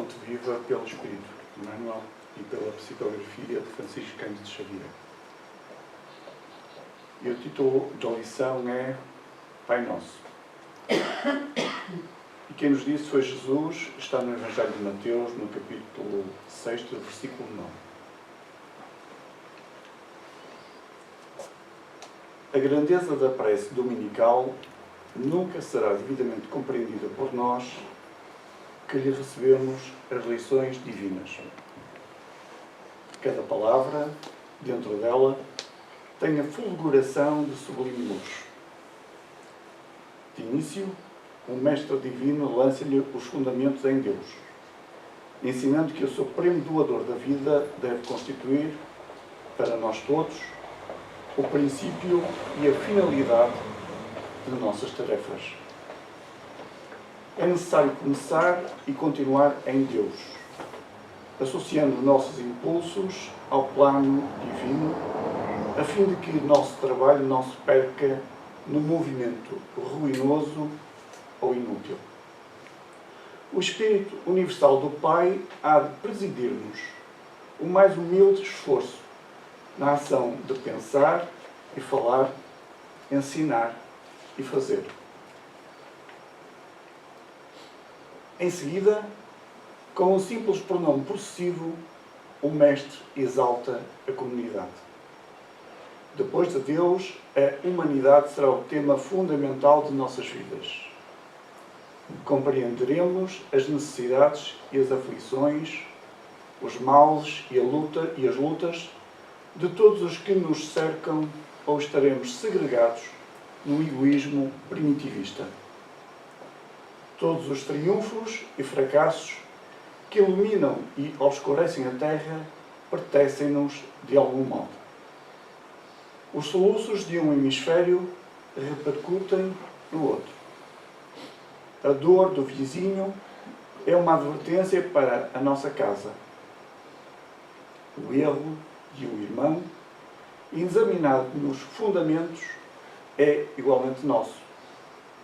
Fonte Viva pelo Espírito Emmanuel e pela psicografia de Francisco Cândido Xavier. E o título da lição é Pai Nosso. E quem nos disse foi Jesus, está no Evangelho de Mateus, no capítulo 6, versículo 9. A grandeza da prece dominical nunca será devidamente compreendida por nós que lhe recebemos as lições divinas. Cada palavra, dentro dela, tem a fulguração de sublime luz. De início, o Mestre Divino lança-lhe os fundamentos em Deus, ensinando que o supremo doador da vida deve constituir, para nós todos, o princípio e a finalidade de nossas tarefas. É necessário começar e continuar em Deus, associando nossos impulsos ao plano divino, a fim de que o nosso trabalho não se perca no movimento ruinoso ou inútil. O Espírito Universal do Pai há de presidir-nos o mais humilde esforço na ação de pensar e falar, ensinar e fazer. Em seguida, com um simples pronome possessivo, o Mestre exalta a comunidade. Depois de Deus, a humanidade será o tema fundamental de nossas vidas. Compreenderemos as necessidades e as aflições, os males e as lutas de todos os que nos cercam, ou estaremos segregados no egoísmo primitivista. Todos os triunfos e fracassos que iluminam e obscurecem a terra pertencem-nos de algum modo. Os soluços de um hemisfério repercutem no outro. A dor do vizinho é uma advertência para a nossa casa. O erro de um irmão, examinado nos fundamentos, é igualmente nosso,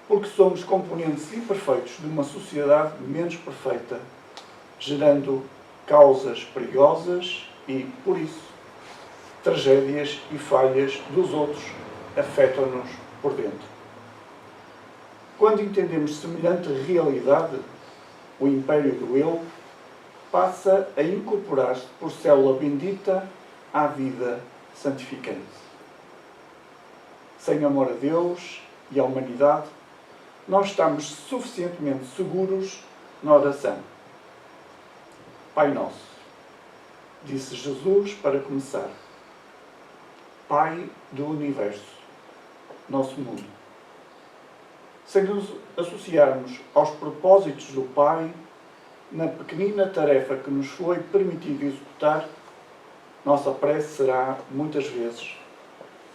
porque somos componentes imperfeitos de uma sociedade menos perfeita, gerando causas perigosas e, por isso, tragédias e falhas dos outros afetam-nos por dentro. Quando entendemos semelhante realidade, o império do eu passa a incorporar-se por célula bendita à vida santificante. Sem amor a Deus e à humanidade, não estamos suficientemente seguros na oração. Pai Nosso, disse Jesus para começar. Pai do Universo, nosso mundo. Sem nos associarmos aos propósitos do Pai, na pequenina tarefa que nos foi permitido executar, nossa prece será, muitas vezes,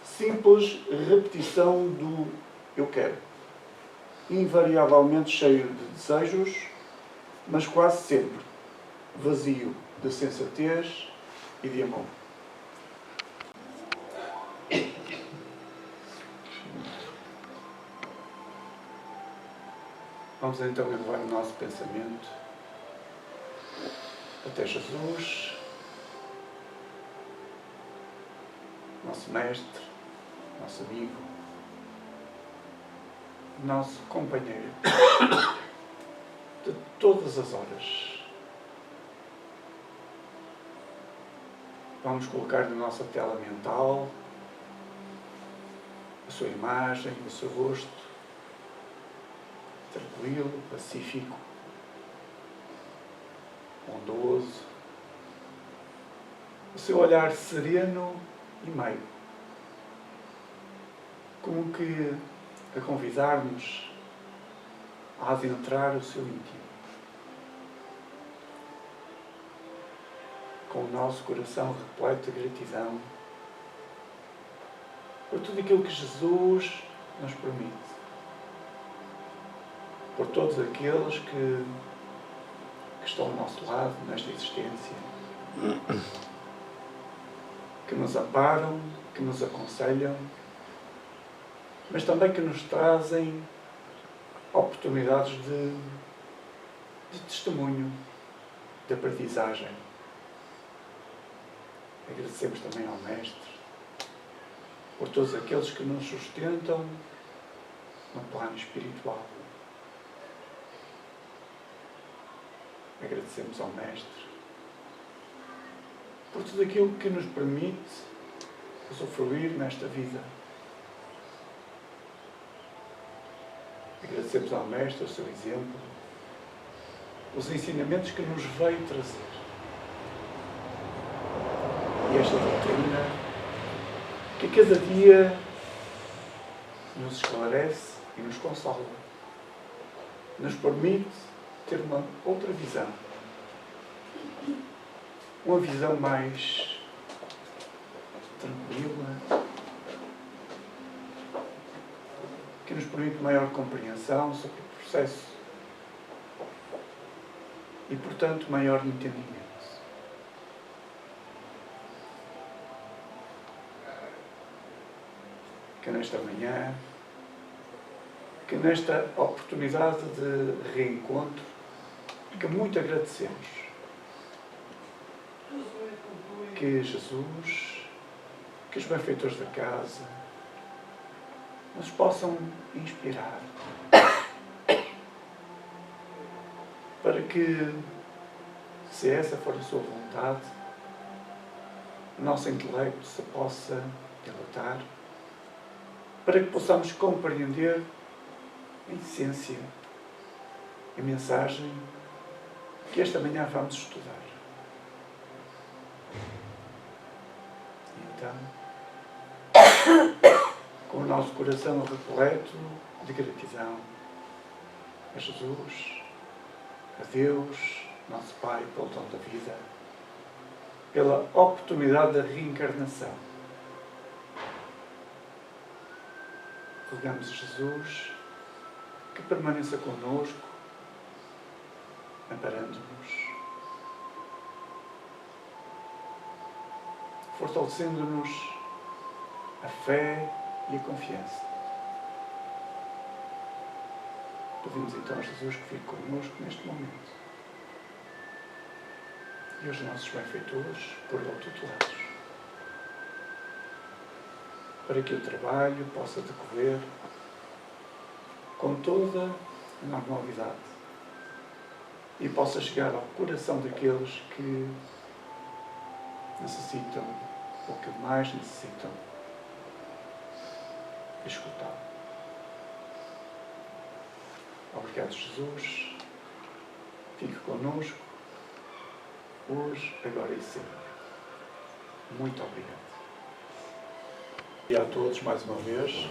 simples repetição do eu quero, invariavelmente cheio de desejos, mas quase sempre vazio de sensatez e de amor. Vamos então elevar o nosso pensamento até Jesus, nosso Mestre, nosso amigo, nosso companheiro de todas as horas. Vamos colocar na nossa tela mental a sua imagem, o seu rosto, tranquilo, pacífico, bondoso, o seu olhar sereno e meio, como que a convidar-nos a adentrar o seu íntimo, com o nosso coração repleto de gratidão por tudo aquilo que Jesus nos permite, por todos aqueles que estão ao nosso lado nesta existência, que nos amparam, que nos aconselham, mas também que nos trazem oportunidades de testemunho, de aprendizagem. Agradecemos também ao Mestre por todos aqueles que nos sustentam no plano espiritual. Agradecemos ao Mestre por tudo aquilo que nos permite usufruir nesta vida. Agradecemos ao Mestre o seu exemplo, os ensinamentos que nos veio trazer. E esta doutrina que cada dia nos esclarece e nos consola. Nos permite ter uma outra visão. Uma visão mais tranquila, que nos permite maior compreensão sobre o processo e, portanto, maior entendimento. Que nesta manhã, que nesta oportunidade de reencontro, que muito agradecemos, que Jesus, que os benfeitores da casa nos possam inspirar para que, se essa for a sua vontade, o nosso intelecto se possa dilatar, para que possamos compreender a essência, a mensagem que esta manhã vamos estudar. Então, com o nosso coração repleto de gratidão a Jesus, a Deus, nosso Pai, pelo dom da vida, pela oportunidade da reencarnação. Rogamos a Jesus que permaneça connosco, amparando-nos, fortalecendo-nos a fé e a confiança. Pedimos então a Jesus que fique connosco neste momento. E os nossos benfeitores por ele tutelados, para que o trabalho possa decorrer com toda a normalidade e possa chegar ao coração daqueles que necessitam, ou que mais necessitam, escutar. Obrigado, Jesus. Fique connosco, hoje, agora e sempre. Muito obrigado. E a todos, mais uma vez,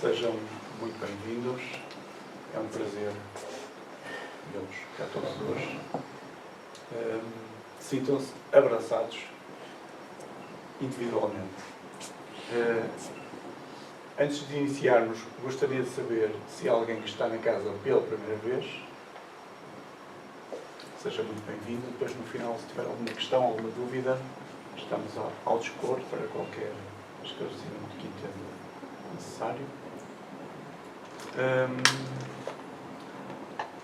sejam muito bem-vindos. É um prazer vê-los cá todos hoje. Sintam-se abraçados individualmente. Antes de iniciarmos, gostaria de saber se há alguém que está na casa pela primeira vez. Seja muito bem-vindo. Depois, no final, se tiver alguma questão, alguma dúvida, estamos ao dispor para qualquer esclarecimento que entenda necessário.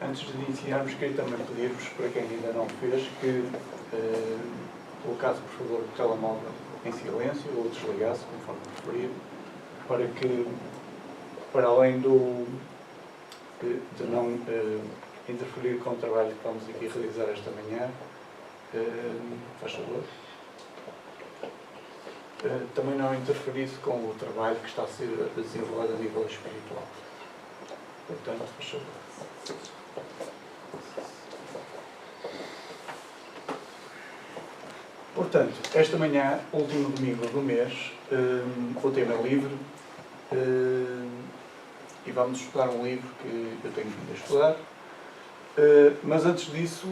Antes de iniciarmos, queria também pedir-vos, para quem ainda não fez, que colocasse, por favor, o telemóvel em silêncio ou desligasse, conforme preferir, para que, para além de não interferir com o trabalho que vamos aqui realizar esta manhã, faz favor, também não interferisse com o trabalho que está a ser desenvolvido a nível espiritual. Portanto, faz favor. Portanto, esta manhã, último domingo do mês, o tema é livre, e vamos estudar um livro que eu tenho vindo a estudar. Mas antes disso,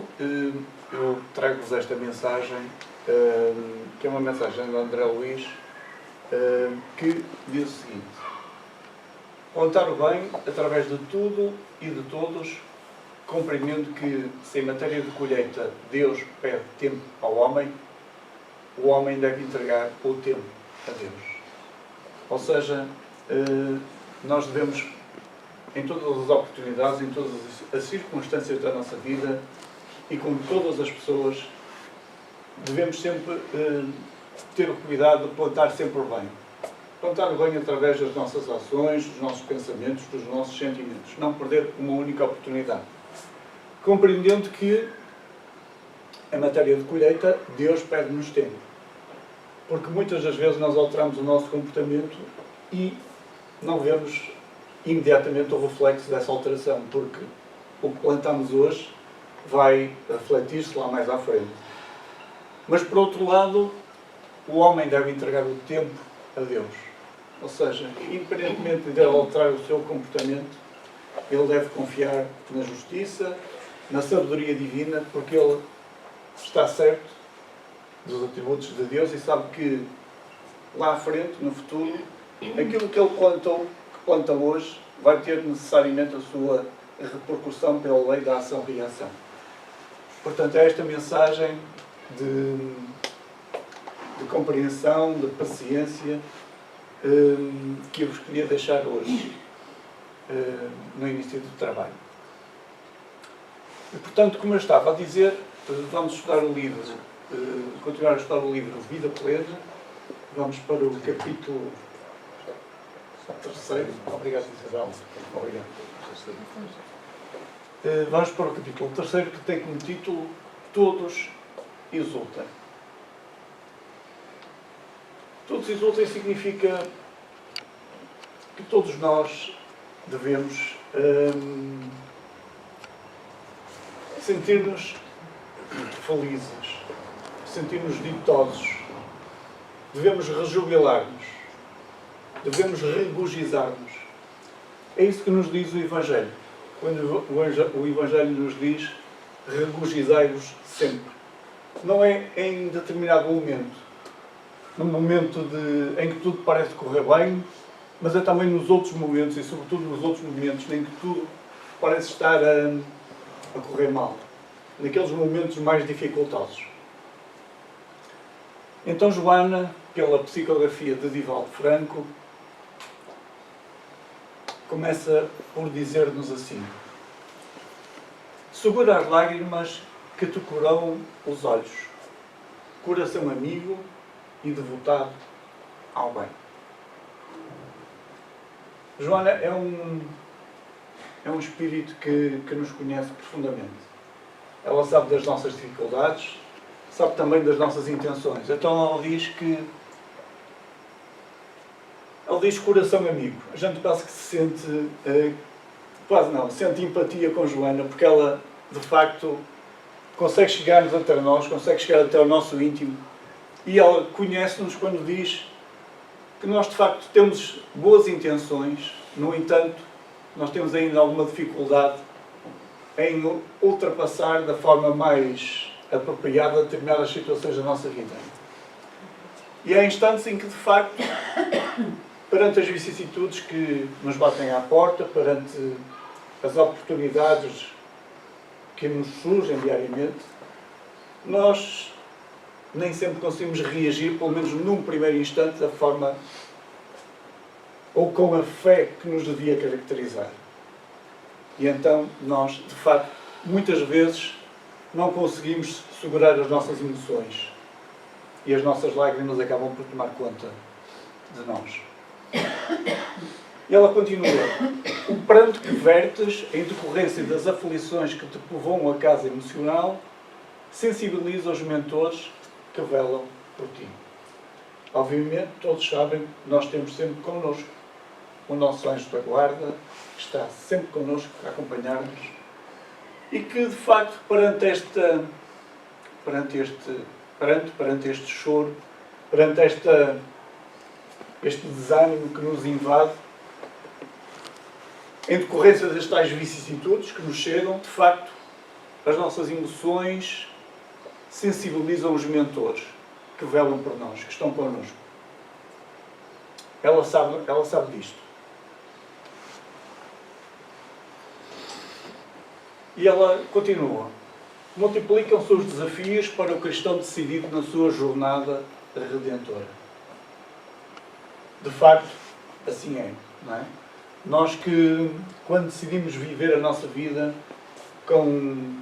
eu trago-vos esta mensagem, que é uma mensagem de André Luiz, que diz o seguinte: plantar o bem através de tudo e de todos, compreendendo que, se em matéria de colheita Deus pede tempo ao homem, o homem deve entregar o tempo a Deus. Ou seja, nós devemos, em todas as oportunidades, em todas as circunstâncias da nossa vida, e com todas as pessoas, devemos sempre ter o cuidado de plantar sempre o bem. Plantar o bem através das nossas ações, dos nossos pensamentos, dos nossos sentimentos. Não perder uma única oportunidade. Compreendendo que, em matéria de colheita, Deus pede-nos tempo. Porque muitas das vezes nós alteramos o nosso comportamento e não vemos imediatamente o reflexo dessa alteração, porque o que plantamos hoje vai refletir-se lá mais à frente. Mas, por outro lado, o homem deve entregar o tempo a Deus. Ou seja, independentemente de ele alterar o seu comportamento, ele deve confiar na justiça, na sabedoria divina, porque ele está certo dos atributos de Deus e sabe que lá à frente, no futuro, aquilo que ele plantou, que planta hoje, vai ter necessariamente a sua repercussão pela lei da ação-reação. Portanto, é esta mensagem de compreensão, de paciência, que eu vos queria deixar hoje, no início do trabalho. E, portanto, como eu estava a dizer, vamos estudar o livro, continuar a estudar o livro Vida Plena. Vamos para o capítulo 3. Obrigado, Isabel. Obrigado. Vamos para o capítulo 3, que tem como título Todos exultem. Todos exultem significa que todos nós devemos sentir-nos felizes, sentir-nos ditosos. Devemos rejubilar-nos, devemos regozijar-nos. É isso que nos diz o Evangelho. Quando o Evangelho nos diz regozijai-vos sempre. Não é em determinado momento, num momento em que tudo parece correr bem, mas é também nos outros momentos, e sobretudo nos outros momentos em que tudo parece estar a correr mal. Naqueles momentos mais dificultosos. Então Joana, pela psicografia de Divaldo Franco, começa por dizer-nos assim: segura as lágrimas que te curam os olhos, coração amigo e devotado ao bem. Joana é um espírito que nos conhece profundamente. Ela sabe das nossas dificuldades, sabe também das nossas intenções. Então ela diz coração amigo. A gente quase que se sente, sente empatia com Joana, porque ela, de facto, consegue chegar-nos até nós, consegue chegar até o nosso íntimo, e ela conhece-nos quando diz que nós, de facto, temos boas intenções, no entanto, nós temos ainda alguma dificuldade em ultrapassar da forma mais apropriada determinadas situações da nossa vida. E há instantes em que, de facto, perante as vicissitudes que nos batem à porta, perante as oportunidades que nos surgem diariamente, nós nem sempre conseguimos reagir, pelo menos num primeiro instante, da forma ou com a fé que nos devia caracterizar. E então nós, de facto, muitas vezes não conseguimos segurar as nossas emoções e as nossas lágrimas acabam por tomar conta de nós. E ela continua: o pranto que vertes em decorrência das aflições que te povoam a casa emocional sensibiliza os mentores que velam por ti. Obviamente, todos sabem que nós temos sempre connosco o nosso anjo da guarda, que está sempre connosco a acompanhar-nos, e que, de facto, perante este choro, perante este desânimo que nos invade, em decorrência das tais vicissitudes que nos chegam, de facto, as nossas emoções sensibilizam os mentores que velam por nós, que estão connosco. Ela sabe disto. E ela continua: multiplicam-se os desafios para o cristão decidido na sua jornada redentora. De facto, assim é, não é? Nós que, quando decidimos viver a nossa vida com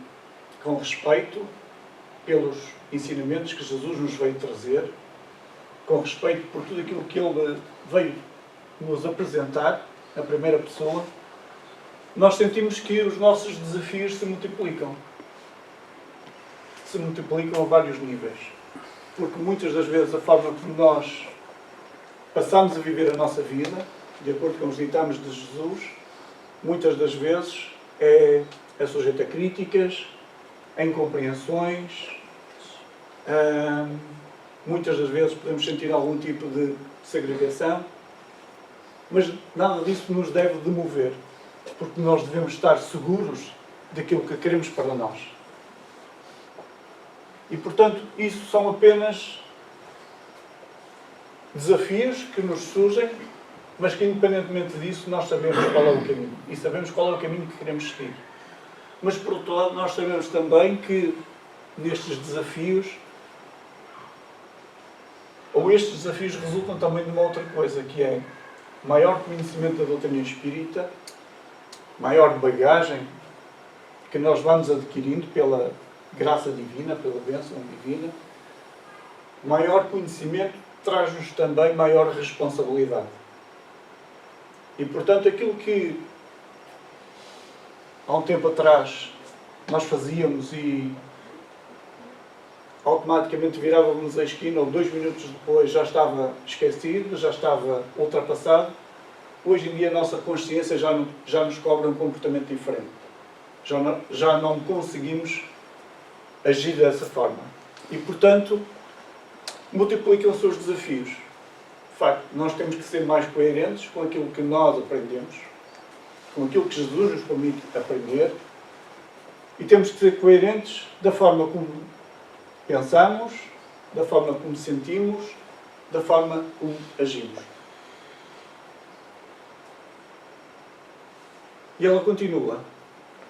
com respeito pelos ensinamentos que Jesus nos veio trazer, com respeito por tudo aquilo que Ele veio nos apresentar, na primeira pessoa, nós sentimos que os nossos desafios se multiplicam. Se multiplicam a vários níveis. Porque muitas das vezes a forma como nós passamos a viver a nossa vida, de acordo com os ditames de Jesus, muitas das vezes é sujeita a críticas, a incompreensões, muitas das vezes podemos sentir algum tipo de segregação, mas nada disso nos deve demover, porque nós devemos estar seguros daquilo que queremos para nós. E, portanto, isso são apenas desafios que nos surgem, mas que, independentemente disso, nós sabemos qual é o caminho. E sabemos qual é o caminho que queremos seguir. Mas, por outro lado, nós sabemos também que nestes desafios, ou estes desafios resultam também de uma outra coisa, que é maior conhecimento da doutrina espírita, maior bagagem que nós vamos adquirindo pela graça divina, pela bênção divina, maior conhecimento traz-nos também maior responsabilidade. E, portanto, aquilo que há um tempo atrás nós fazíamos e automaticamente virávamos a esquina, ou 2 minutos depois já estava esquecido, já estava ultrapassado, hoje em dia a nossa consciência já nos cobra um comportamento diferente. Já não conseguimos agir dessa forma. E, portanto, multiplicam-se os desafios. De facto, nós temos que ser mais coerentes com aquilo que nós aprendemos, com aquilo que Jesus nos permite aprender, e temos que ser coerentes da forma como pensamos, da forma como sentimos, da forma como agimos. E ela continua: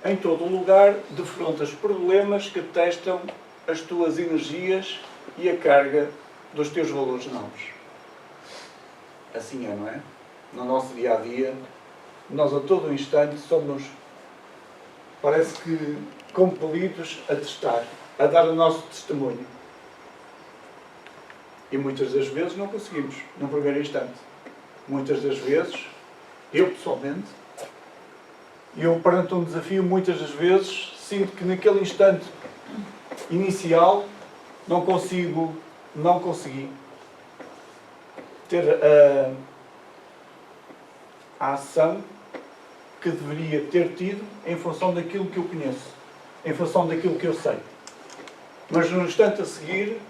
em todo o lugar defrontas problemas que testam as tuas energias e a carga dos teus valores novos. Assim é, não é? No nosso dia-a-dia, nós a todo instante somos, parece que, compelidos a testar, a dar o nosso testemunho. E muitas das vezes não conseguimos, no primeiro instante. Muitas das vezes, eu pessoalmente, perante um desafio, muitas das vezes, sinto que naquele instante inicial não consegui ter a ação que deveria ter tido em função daquilo que eu conheço, em função daquilo que eu sei. Mas no instante a seguir,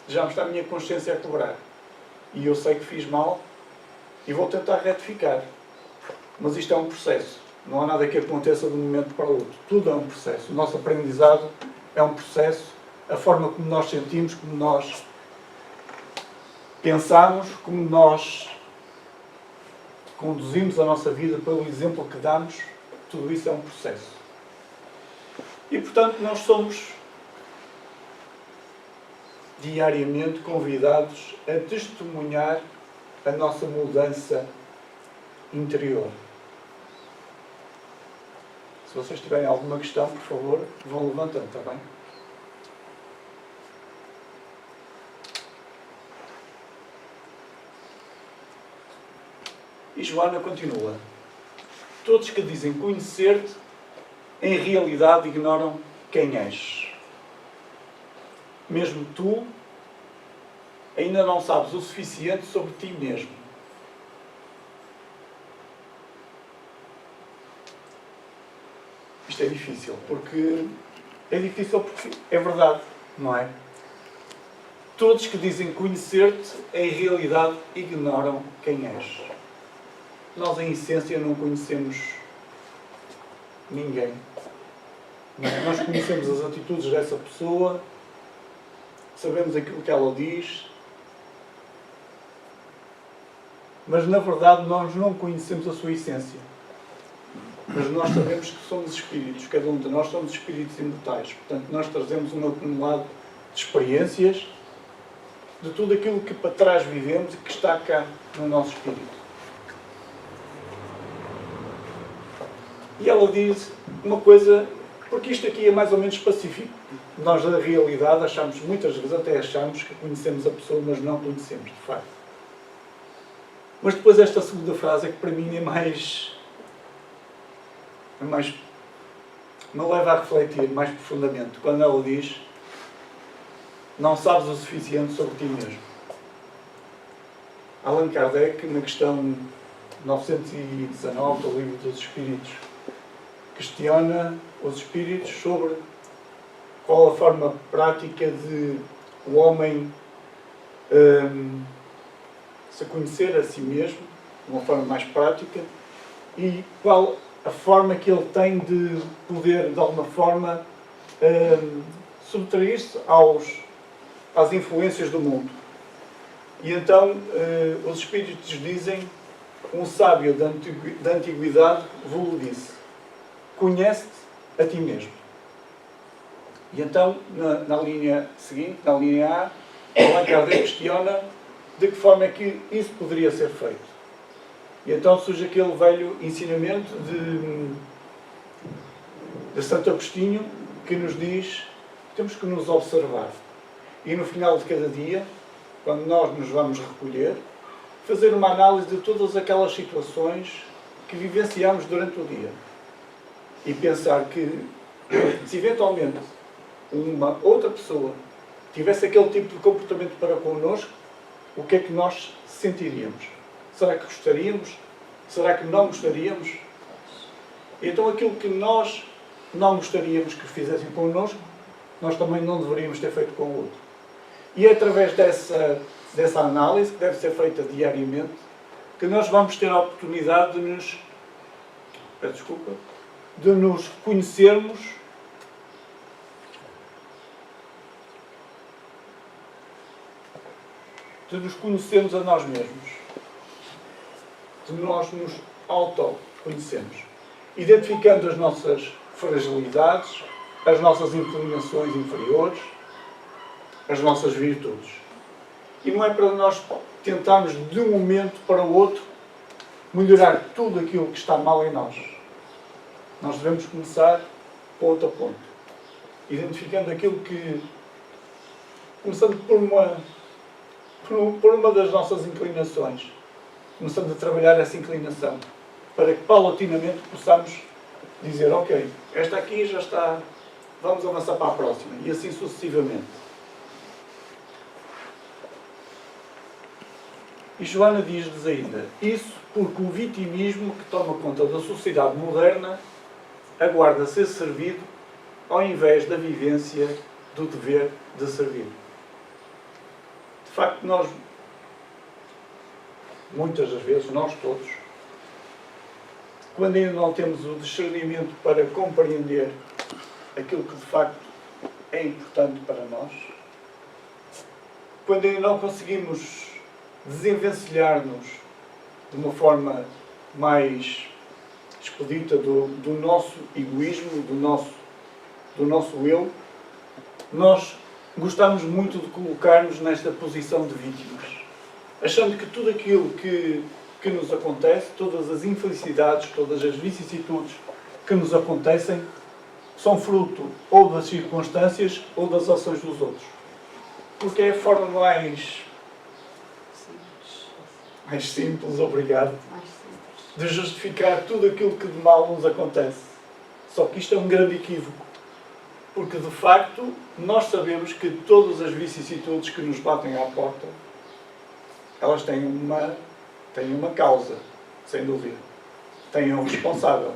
já me está a minha consciência a cobrar. E eu sei que fiz mal e vou tentar retificar. Mas isto é um processo. Não há nada que aconteça de um momento para o outro. Tudo é um processo. O nosso aprendizado é um processo. A forma como nós sentimos, como nós pensamos, como nós conduzimos a nossa vida pelo exemplo que damos, tudo isso é um processo. E, portanto, nós somos diariamente convidados a testemunhar a nossa mudança interior. Se vocês tiverem alguma questão, por favor, vão levantando, está bem? E Joana continua: todos que dizem conhecer-te, em realidade ignoram quem és. Mesmo tu ainda não sabes o suficiente sobre ti mesmo. Isto é difícil, porque é verdade, não é? Todos que dizem conhecer-te, em realidade ignoram quem és. Nós, em essência, não conhecemos ninguém. Não é? Nós conhecemos as atitudes dessa pessoa, sabemos aquilo que ela diz, mas, na verdade, nós não conhecemos a sua essência. Mas nós sabemos que somos espíritos, cada um de nós somos espíritos imortais. Portanto, nós trazemos um acumulado de experiências, de tudo aquilo que para trás vivemos e que está cá no nosso espírito. E ela diz uma coisa Porque isto aqui é mais ou menos pacífico. Nós, na realidade, achamos, muitas vezes até achamos que conhecemos a pessoa, mas não conhecemos, de facto. Mas depois esta segunda frase é que para mim é mais me leva a refletir mais profundamente. Quando ela diz: não sabes o suficiente sobre ti mesmo. Allan Kardec, na questão 919 do Livro dos Espíritos, questiona os espíritos sobre qual a forma prática de o homem se conhecer a si mesmo, de uma forma mais prática, e qual a forma que ele tem de poder, de alguma forma, subtrair-se às influências do mundo. E então os espíritos dizem: um sábio da antiguidade vos disse: conhece-te a ti mesmo. E então, na linha seguinte, na linha A, Allan Kardec questiona de que forma é que isso poderia ser feito. E então surge aquele velho ensinamento de Santo Agostinho, que nos diz que temos que nos observar. E no final de cada dia, quando nós nos vamos recolher, fazer uma análise de todas aquelas situações que vivenciamos durante o dia. E pensar que, se eventualmente uma outra pessoa tivesse aquele tipo de comportamento para connosco, o que é que nós sentiríamos? Será que gostaríamos? Será que não gostaríamos? Então aquilo que nós não gostaríamos que fizessem connosco, nós também não deveríamos ter feito com o outro. E é através dessa análise, que deve ser feita diariamente, que nós vamos ter a oportunidade de nos conhecermos, a nós mesmos, de nós nos autoconhecermos, identificando as nossas fragilidades, as nossas inclinações inferiores, as nossas virtudes. E não é para nós tentarmos, de um momento para o outro, melhorar tudo aquilo que está mal em nós. Nós devemos começar ponto a ponto, identificando aquilo que, começando por uma das nossas inclinações, começando a trabalhar essa inclinação, para que paulatinamente possamos dizer: ok, esta aqui já está, vamos avançar para a próxima, e assim sucessivamente. E Joana diz-nos ainda: isso porque o vitimismo que toma conta da sociedade moderna aguarda ser servido ao invés da vivência do dever de servir. De facto, nós, muitas das vezes, nós todos, quando ainda não temos o discernimento para compreender aquilo que de facto é importante para nós, quando ainda não conseguimos desenvencilhar-nos de uma forma mais expedita do nosso egoísmo, do nosso eu, nós gostamos muito de colocar-nos nesta posição de vítimas, achando que tudo aquilo que nos acontece, todas as infelicidades, todas as vicissitudes que nos acontecem, são fruto ou das circunstâncias ou das ações dos outros. Porque é a forma mais simples, obrigado, de justificar tudo aquilo que de mal nos acontece. Só que isto é um grande equívoco. Porque, de facto, nós sabemos que todas as vicissitudes que nos batem à porta, elas têm uma causa, sem dúvida. Têm um responsável.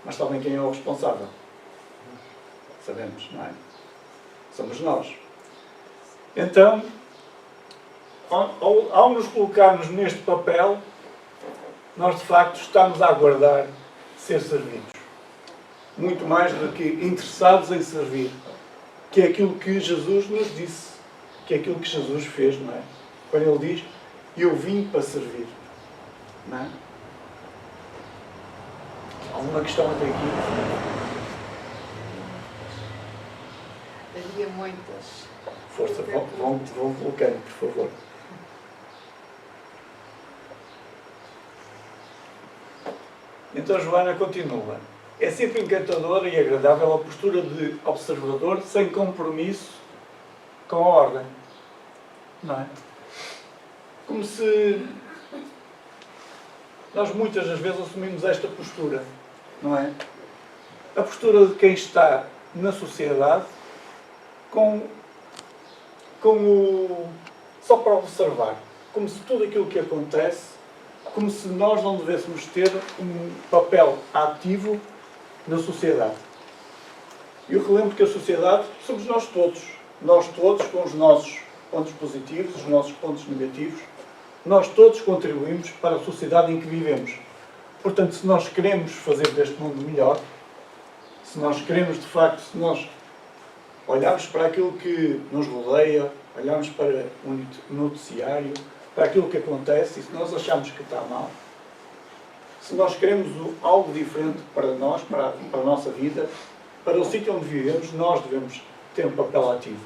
Mas sabem quem é o responsável? Sabemos, não é? Somos nós. Então, ao nos colocarmos neste papel, nós, de facto, estamos a aguardar ser servidos. Muito mais do que interessados em servir, que é aquilo que Jesus nos disse, que é aquilo que Jesus fez, não é? Quando Ele diz: eu vim para servir. Não é? Alguma questão até aqui? Havia muitas. Força, vão colocando, por favor. Então Joana continua. É sempre encantadora e agradável a postura de observador sem compromisso com a ordem. Não é? Como se nós muitas das vezes assumimos esta postura, não é? A postura de quem está na sociedade só para observar, como se tudo aquilo que acontece, como se nós não devêssemos ter um papel ativo na sociedade. Eu relembro que a sociedade somos nós todos com os nossos pontos positivos, os nossos pontos negativos, nós todos contribuímos para a sociedade em que vivemos. Portanto, se nós queremos fazer deste mundo melhor, se nós queremos, de facto, se nós olharmos para aquilo que nos rodeia, olharmos para o noticiário, para aquilo que acontece, e se nós achamos que está mal, se nós queremos algo diferente para nós, para a nossa vida, para o sítio onde vivemos, nós devemos ter um papel ativo.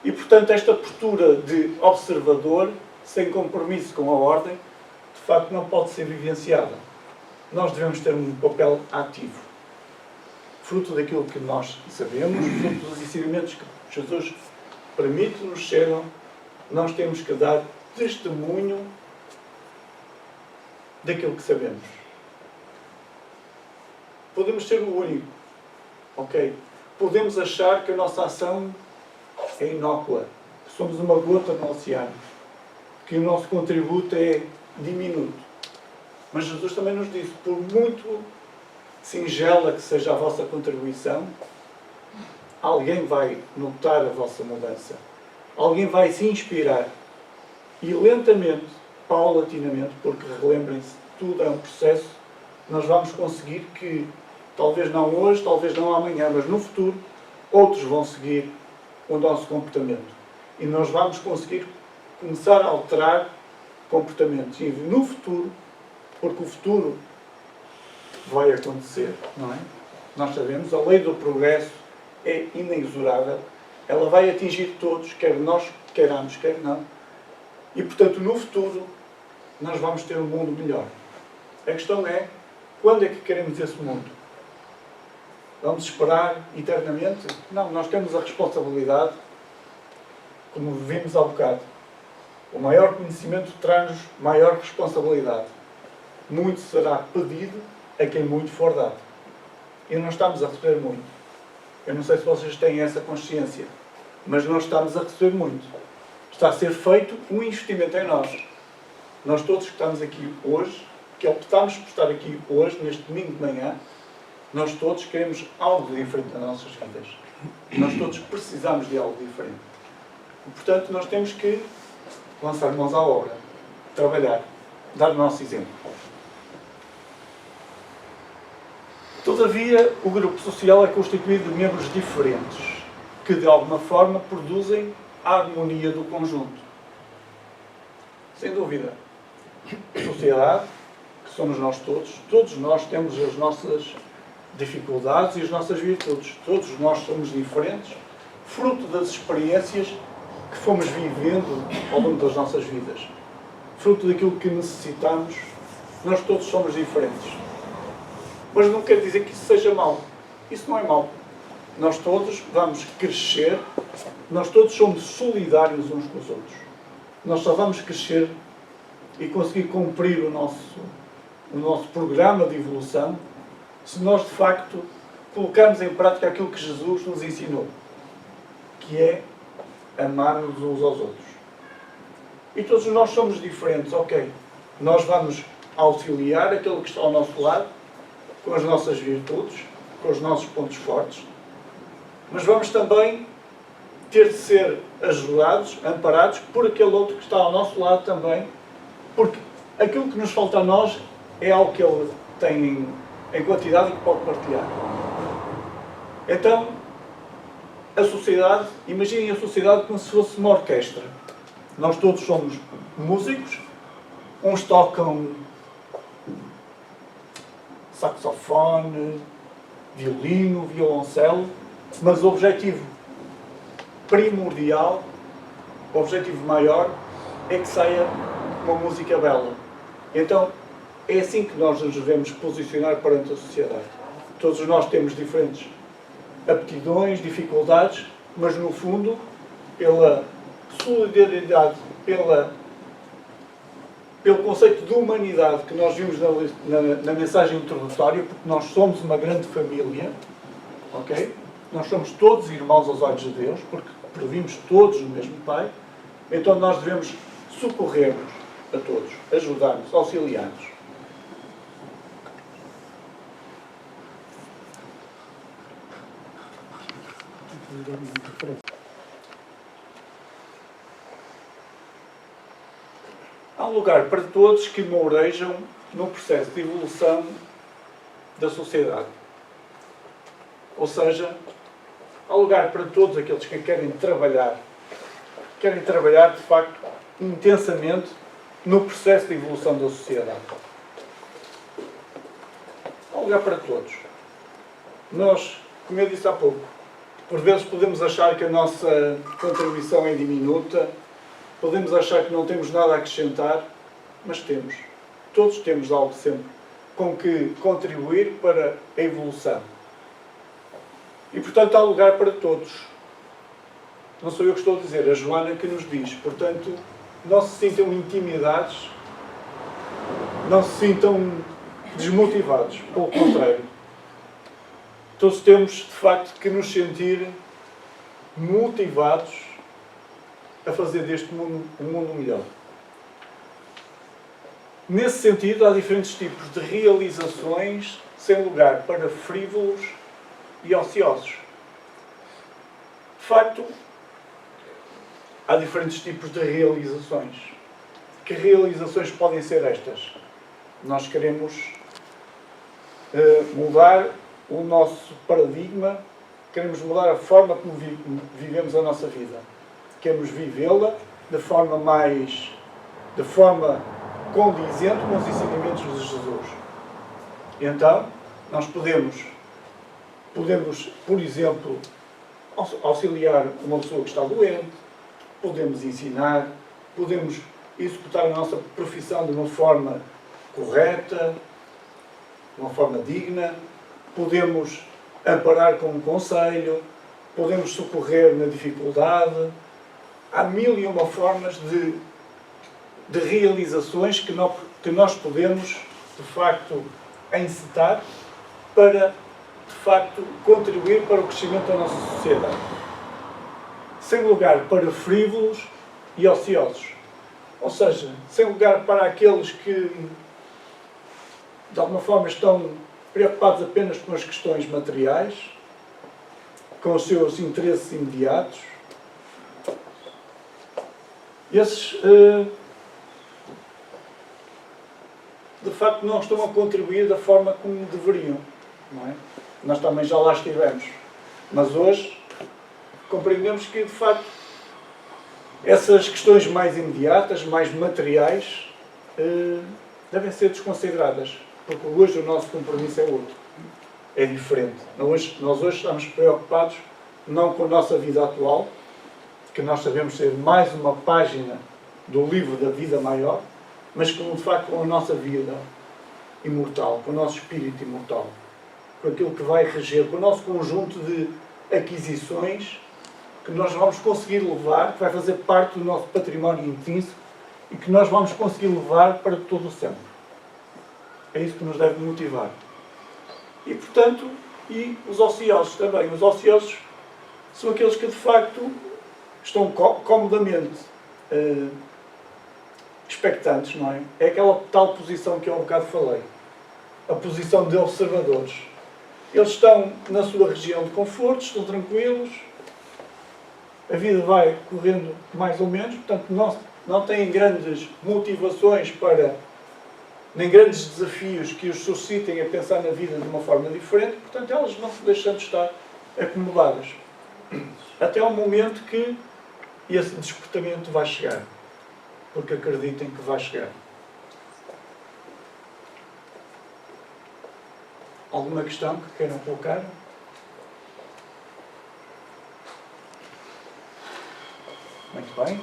E, portanto, esta postura de observador, sem compromisso com a ordem, de facto não pode ser vivenciada. Nós devemos ter um papel ativo. Fruto daquilo que nós sabemos, fruto dos ensinamentos que Jesus permite-nos chegam, nós temos que dar testemunho daquilo que sabemos. Podemos ser o único, ok? Podemos achar que a nossa ação é inócua, que somos uma gota no oceano, que o nosso contributo é diminuto. Mas Jesus também nos disse, por muito singela que seja a vossa contribuição, alguém vai notar a vossa mudança. Alguém vai se inspirar. E lentamente, paulatinamente, porque relembrem-se, tudo é um processo, nós vamos conseguir que, talvez não hoje, talvez não amanhã, mas no futuro, outros vão seguir o nosso comportamento. E nós vamos conseguir começar a alterar comportamentos. E no futuro, porque o futuro vai acontecer, não é? Nós sabemos, a lei do progresso é inexorável. Ela vai atingir todos, quer nós queiramos, quer não. E, portanto, no futuro, nós vamos ter um mundo melhor. A questão é, quando é que queremos esse mundo? Vamos esperar eternamente? Não, nós temos a responsabilidade, como vimos há bocado. O maior conhecimento traz-nos maior responsabilidade. Muito será pedido a quem muito for dado. E não estamos a receber muito. Eu não sei se vocês têm essa consciência, mas nós estamos a receber muito. Está a ser feito um investimento em nós. Nós todos que estamos aqui hoje, que optamos por estar aqui hoje, neste domingo de manhã, nós todos queremos algo diferente nas nossas vidas. Nós todos precisamos de algo diferente. E, portanto, nós temos que lançar mãos à obra, trabalhar, dar o nosso exemplo. Todavia, o grupo social é constituído de membros diferentes, que de alguma forma produzem a harmonia do conjunto. Sem dúvida. A sociedade, que somos nós todos nós temos as nossas dificuldades e as nossas virtudes. Todos nós somos diferentes, fruto das experiências que fomos vivendo ao longo das nossas vidas. Fruto daquilo que necessitamos, nós todos somos diferentes. Mas não quer dizer que isso seja mau. Isso não é mau. Nós todos vamos crescer, nós todos somos solidários uns com os outros. Nós só vamos crescer e conseguir cumprir o nosso programa de evolução se nós, de facto, colocarmos em prática aquilo que Jesus nos ensinou, que é amar-nos uns aos outros. E todos nós somos diferentes, ok. Nós vamos auxiliar aquele que está ao nosso lado, com as nossas virtudes, com os nossos pontos fortes, mas vamos também ter de ser ajudados, amparados por aquele outro que está ao nosso lado também, porque aquilo que nos falta a nós é algo que ele tem em quantidade e que pode partilhar. Então, a sociedade, imaginem a sociedade como se fosse uma orquestra. Nós todos somos músicos, uns tocam saxofone, violino, violoncelo, mas o objetivo primordial, o objetivo maior, é que saia uma música bela. Então, é assim que nós nos devemos posicionar perante a sociedade. Todos nós temos diferentes aptidões, dificuldades, mas no fundo, pela solidariedade, pelo conceito de humanidade que nós vimos na mensagem introdutória, porque nós somos uma grande família, ok? Nós somos todos irmãos aos olhos de Deus, porque provimos todos do mesmo Pai, então nós devemos socorrer-nos a todos, ajudar-nos, auxiliar-nos. Há um lugar para todos que mourejam no processo de evolução da sociedade. Ou seja, há lugar para todos aqueles que querem trabalhar de facto intensamente no processo de evolução da sociedade. Há lugar para todos. Nós, como eu disse há pouco, por vezes podemos achar que a nossa contribuição é diminuta, podemos achar que não temos nada a acrescentar, mas temos. Todos temos algo sempre com que contribuir para a evolução. E, portanto, há lugar para todos. Não sou eu que estou a dizer, a Joana que nos diz. Portanto, não se sintam intimidados, não se sintam desmotivados. Pelo contrário. Todos temos, de facto, que nos sentir motivados a fazer deste mundo um mundo melhor. Nesse sentido, há diferentes tipos de realizações sem lugar para frívolos e ociosos. De facto, há diferentes tipos de realizações. Que realizações podem ser estas? Nós queremos mudar o nosso paradigma, queremos mudar a forma como vivemos a nossa vida. Queremos vivê-la de forma condizente com os ensinamentos de Jesus. Então, nós podemos, por exemplo, auxiliar uma pessoa que está doente, podemos ensinar, podemos executar a nossa profissão de uma forma correta, de uma forma digna, podemos amparar com um conselho, podemos socorrer na dificuldade. Há mil e uma formas de realizações que nós podemos, de facto, encetar para, de facto, contribuir para o crescimento da nossa sociedade. Sem lugar para frívolos e ociosos. Ou seja, sem lugar para aqueles que, de alguma forma, estão preocupados apenas com as questões materiais, com os seus interesses imediatos. Esses, de facto, não estão a contribuir da forma como deveriam. Não é? Nós também já lá estivemos. Mas hoje compreendemos que, de facto, essas questões mais imediatas, mais materiais, devem ser desconsideradas. Porque hoje o nosso compromisso é outro. É diferente. Nós hoje estamos preocupados não com a nossa vida atual, que nós sabemos ser mais uma página do livro da vida maior, mas com, de facto, com a nossa vida imortal, com o nosso espírito imortal, com aquilo que vai reger, com o nosso conjunto de aquisições que nós vamos conseguir levar, que vai fazer parte do nosso património intrínseco e que nós vamos conseguir levar para todo o sempre. É isso que nos deve motivar. E, portanto, e os ociosos também. Os ociosos são aqueles que, de facto, estão comodamente expectantes, não é? É aquela tal posição que eu há um bocado falei. A posição de observadores. Eles estão na sua região de conforto, estão tranquilos, a vida vai correndo mais ou menos, portanto, não têm grandes motivações nem grandes desafios que os suscitem a pensar na vida de uma forma diferente, portanto, elas vão se deixando estar acomodadas. Até ao momento que esse despertamento vai chegar. Porque acreditem que vai chegar. Alguma questão que queiram colocar? Muito bem.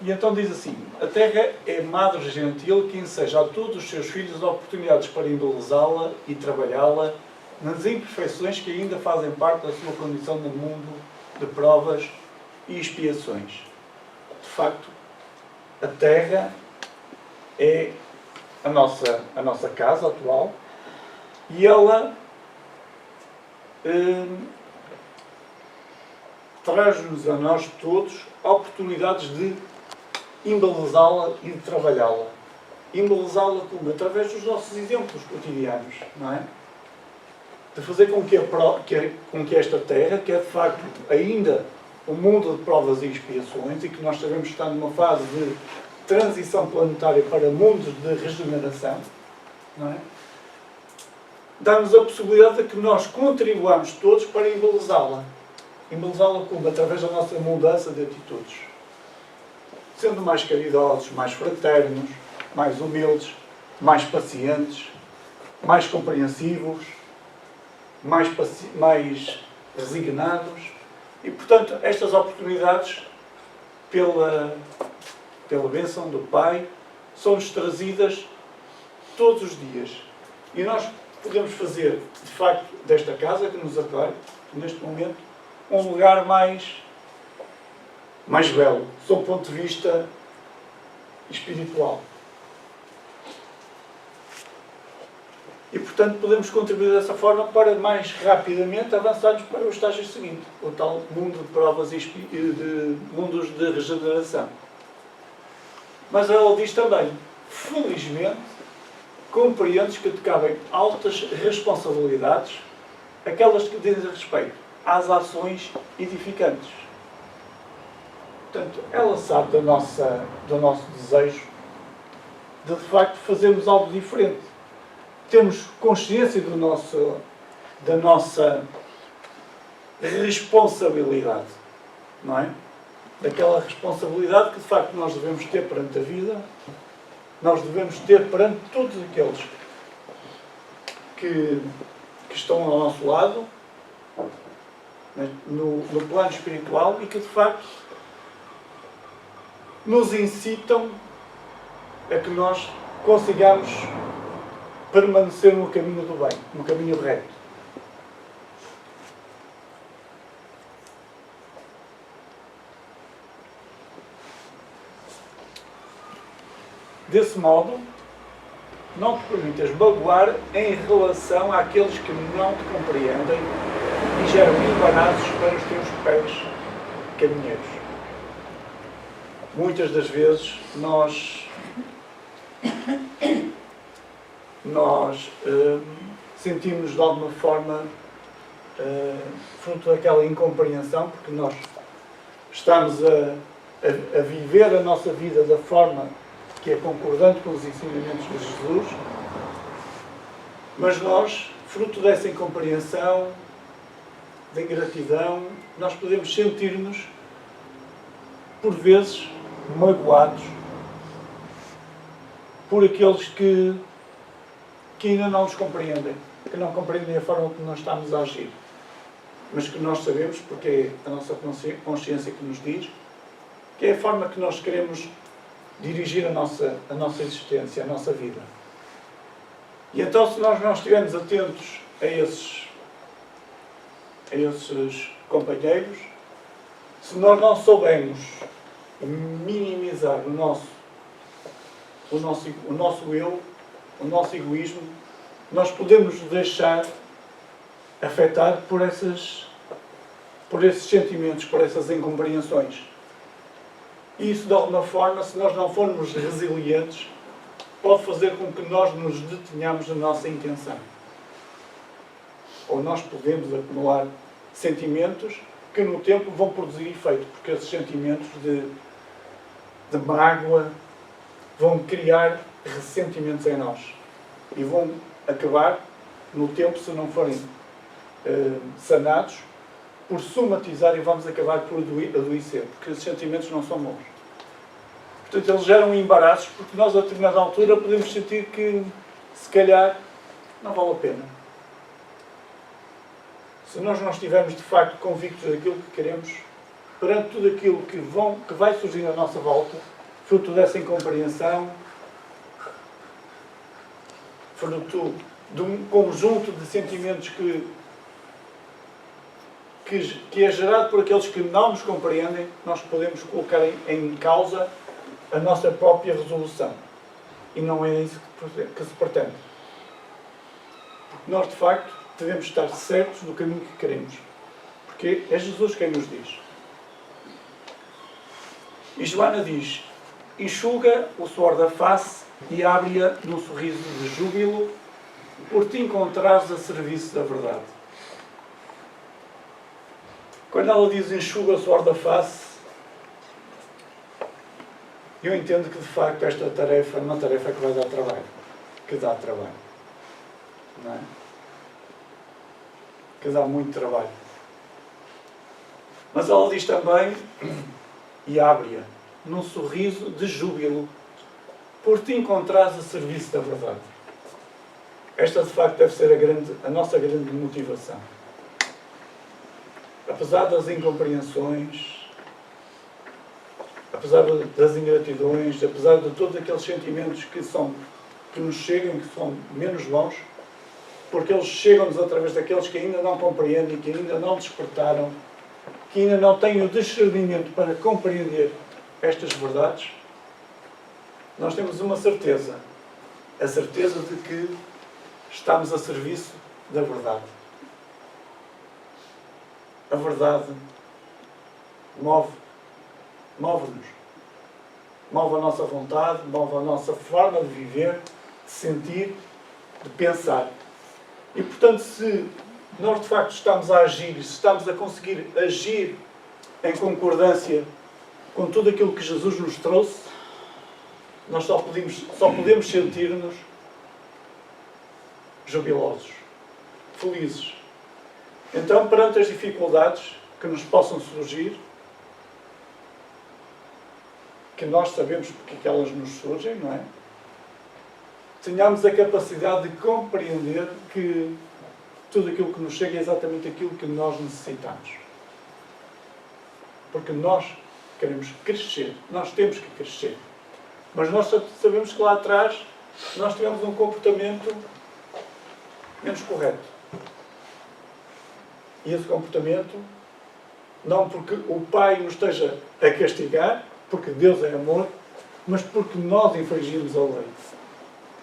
E então diz assim: a terra é madre gentil que enseja a todos os seus filhos oportunidades para embelezá-la e trabalhá-la nas imperfeições que ainda fazem parte da sua condição no mundo de provas e expiações. De facto, a terra é a nossa casa atual e ela traz-nos a nós todos oportunidades de embelezá-la e de trabalhá-la. Embelezá-la como? Através dos nossos exemplos cotidianos, não é? De fazer com que esta terra, que é de facto ainda um mundo de provas e expiações, e que nós sabemos que está numa fase de transição planetária para mundos de regeneração, não é? Dá-nos a possibilidade de que nós contribuamos todos para embelezá-la. Embelezá-la como? Através da nossa mudança de atitudes. Sendo mais caridosos, mais fraternos, mais humildes, mais pacientes, mais compreensivos, mais resignados. E, portanto, estas oportunidades, pela bênção do Pai, são-nos trazidas todos os dias. E nós podemos fazer, de facto, desta casa que nos acolhe, neste momento, um lugar mais belo, sob o ponto de vista espiritual. E, portanto, podemos contribuir dessa forma para, mais rapidamente, avançarmos para o estágio seguinte, o tal mundo de provas e de mundos de regeneração. Mas ela diz também: felizmente, compreendes que te cabem altas responsabilidades, aquelas que dizem respeito às ações edificantes. Portanto, ela sabe do nosso desejo de facto, fazermos algo diferente. Temos consciência da nossa responsabilidade, não é? Daquela responsabilidade que, de facto, nós devemos ter perante a vida, nós devemos ter perante todos aqueles que estão ao nosso lado, no plano espiritual, e que, de facto, nos incitam a que nós consigamos permanecer no caminho do bem, no caminho reto. Desse modo, não te permitas magoar em relação àqueles que não te compreendem e geram embaraços para os teus pés caminheiros. Muitas das vezes nós sentimos de alguma forma fruto daquela incompreensão, porque nós estamos a viver a nossa vida da forma que é concordante com os ensinamentos de Jesus, mas nós, fruto dessa incompreensão, da ingratidão, nós podemos sentir-nos, por vezes, magoados por aqueles que ainda não nos compreendem, que não compreendem a forma como nós estamos a agir, mas que nós sabemos, porque é a nossa consciência que nos diz, que é a forma que nós queremos dirigir a nossa existência, a nossa vida. E então, se nós não estivermos atentos a esses companheiros, se nós não soubermos minimizar o nosso eu, o nosso egoísmo, nós podemos deixar afetar por esses sentimentos, por essas incompreensões. E isso, de alguma forma, se nós não formos resilientes, pode fazer com que nós nos detenhamos na nossa intenção. Ou nós podemos acumular sentimentos que no tempo vão produzir efeito, porque esses sentimentos de mágoa vão criar ressentimentos em nós e vão acabar no tempo, se não forem sanados, por somatizar, e vamos acabar por adoecer, porque esses sentimentos não são bons. Portanto, eles geram embaraços, porque nós, a determinada altura, podemos sentir que, se calhar, não vale a pena. Se nós não estivermos, de facto, convictos daquilo que queremos, perante tudo aquilo que vai surgir à nossa volta, fruto dessa incompreensão, fruto de um conjunto de sentimentos que é gerado por aqueles que não nos compreendem, nós podemos colocar em causa a nossa própria resolução. E não é isso que se pretende. Porque nós, de facto, devemos estar certos do caminho que queremos. Porque é Jesus quem nos diz. E Joana diz: enxuga o suor da face e abre-a num sorriso de júbilo, por te encontrares a serviço da verdade. Quando ela diz enxuga o suor da face, eu entendo que de facto esta tarefa é uma tarefa que vai dar trabalho. Que dá trabalho. Não é? Que dá muito trabalho. Mas ela diz também, e abre-a num sorriso de júbilo, por te encontrares a serviço da verdade. Esta de facto deve ser a nossa grande motivação. Apesar das incompreensões, apesar das ingratidões, apesar de todos aqueles sentimentos que nos chegam, que são menos bons, porque eles chegam-nos através daqueles que ainda não compreendem, que ainda não despertaram, que ainda não têm o discernimento para compreender estas verdades, nós temos uma certeza, a certeza de que estamos a serviço da verdade. A verdade move-nos. Move a nossa vontade, move a nossa forma de viver, de sentir, de pensar. E, portanto, se nós de facto estamos a agir, se estamos a conseguir agir em concordância com tudo aquilo que Jesus nos trouxe, nós só podemos sentir-nos jubilosos, felizes. Então, perante as dificuldades que nos possam surgir, que nós sabemos porque que elas nos surgem, não é? Tenhamos a capacidade de compreender que tudo aquilo que nos chega é exatamente aquilo que nós necessitamos. Porque nós queremos crescer, nós temos que crescer. Mas nós sabemos que lá atrás nós tivemos um comportamento menos correto. E esse comportamento, não porque o Pai nos esteja a castigar, porque Deus é amor, mas porque nós infringimos a lei.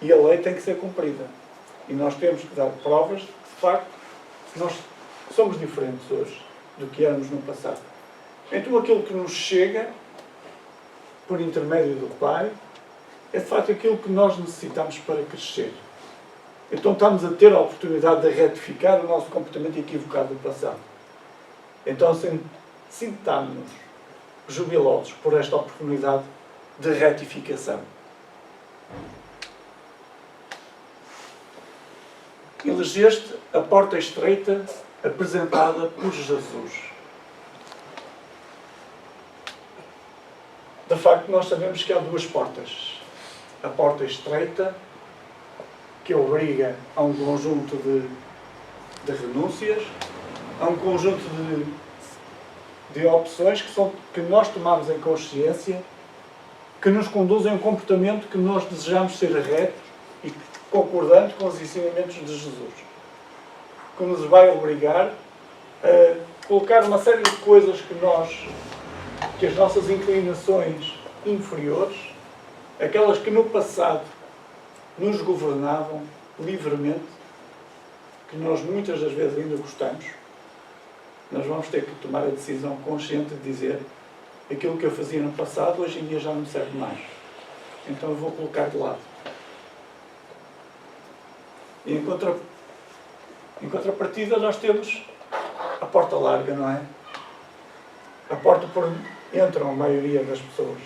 E a lei tem que ser cumprida. E nós temos que dar provas de que, de facto, nós somos diferentes hoje do que éramos no passado. Então aquilo que nos chega, por intermédio do Pai, é de facto aquilo que nós necessitamos para crescer. Então estamos a ter a oportunidade de retificar o nosso comportamento equivocado do passado. Então sintamos-nos jubilosos por esta oportunidade de retificação. Elegeste a porta estreita apresentada por Jesus. De facto, nós sabemos que há duas portas. A porta estreita, que obriga a um conjunto de renúncias, a um conjunto de opções que nós tomamos em consciência, que nos conduzem a um comportamento que nós desejamos ser reto e concordante com os ensinamentos de Jesus, que nos vai obrigar a colocar uma série de coisas que as nossas inclinações inferiores, aquelas que no passado nos governavam livremente, que nós muitas das vezes ainda gostamos, nós vamos ter que tomar a decisão consciente de dizer: aquilo que eu fazia no passado hoje em dia já não me serve mais, então eu vou colocar de lado. E em contrapartida nós temos a porta larga, não é? A porta por onde entram a maioria das pessoas,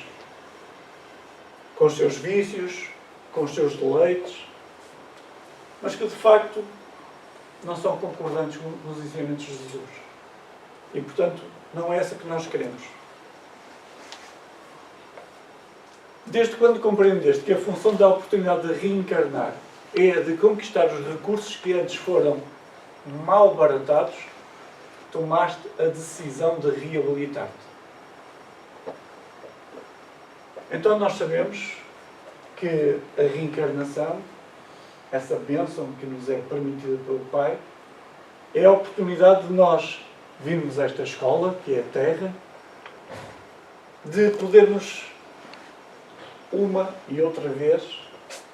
com os seus vícios, com os seus deleites, mas que de facto não são concordantes com os ensinamentos de Jesus. E portanto não é essa que nós queremos. Desde quando compreendeste que a função da oportunidade de reencarnar é a de conquistar os recursos que antes foram malbaratados, tomaste a decisão de reabilitar-te. Então nós sabemos que a reencarnação, essa bênção que nos é permitida pelo Pai, é a oportunidade de nós virmos a esta escola, que é a Terra, de podermos, uma e outra vez,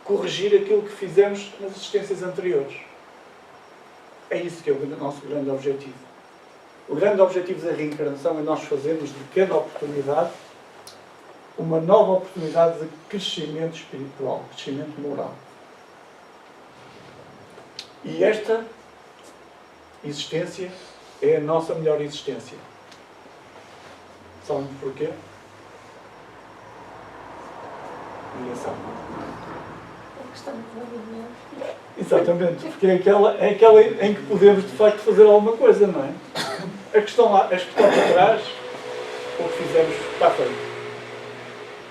corrigir aquilo que fizemos nas existências anteriores. É isso que é o nosso grande objetivo. O grande objetivo da reencarnação é nós fazermos de cada oportunidade uma nova oportunidade de crescimento espiritual, crescimento moral. E esta existência é a nossa melhor existência. Sabem porquê? Ninguém sabe. A questão do movimento. Exatamente, porque é aquela em que podemos de facto fazer alguma coisa, não é? A questão para trás, o que fizemos está à frente.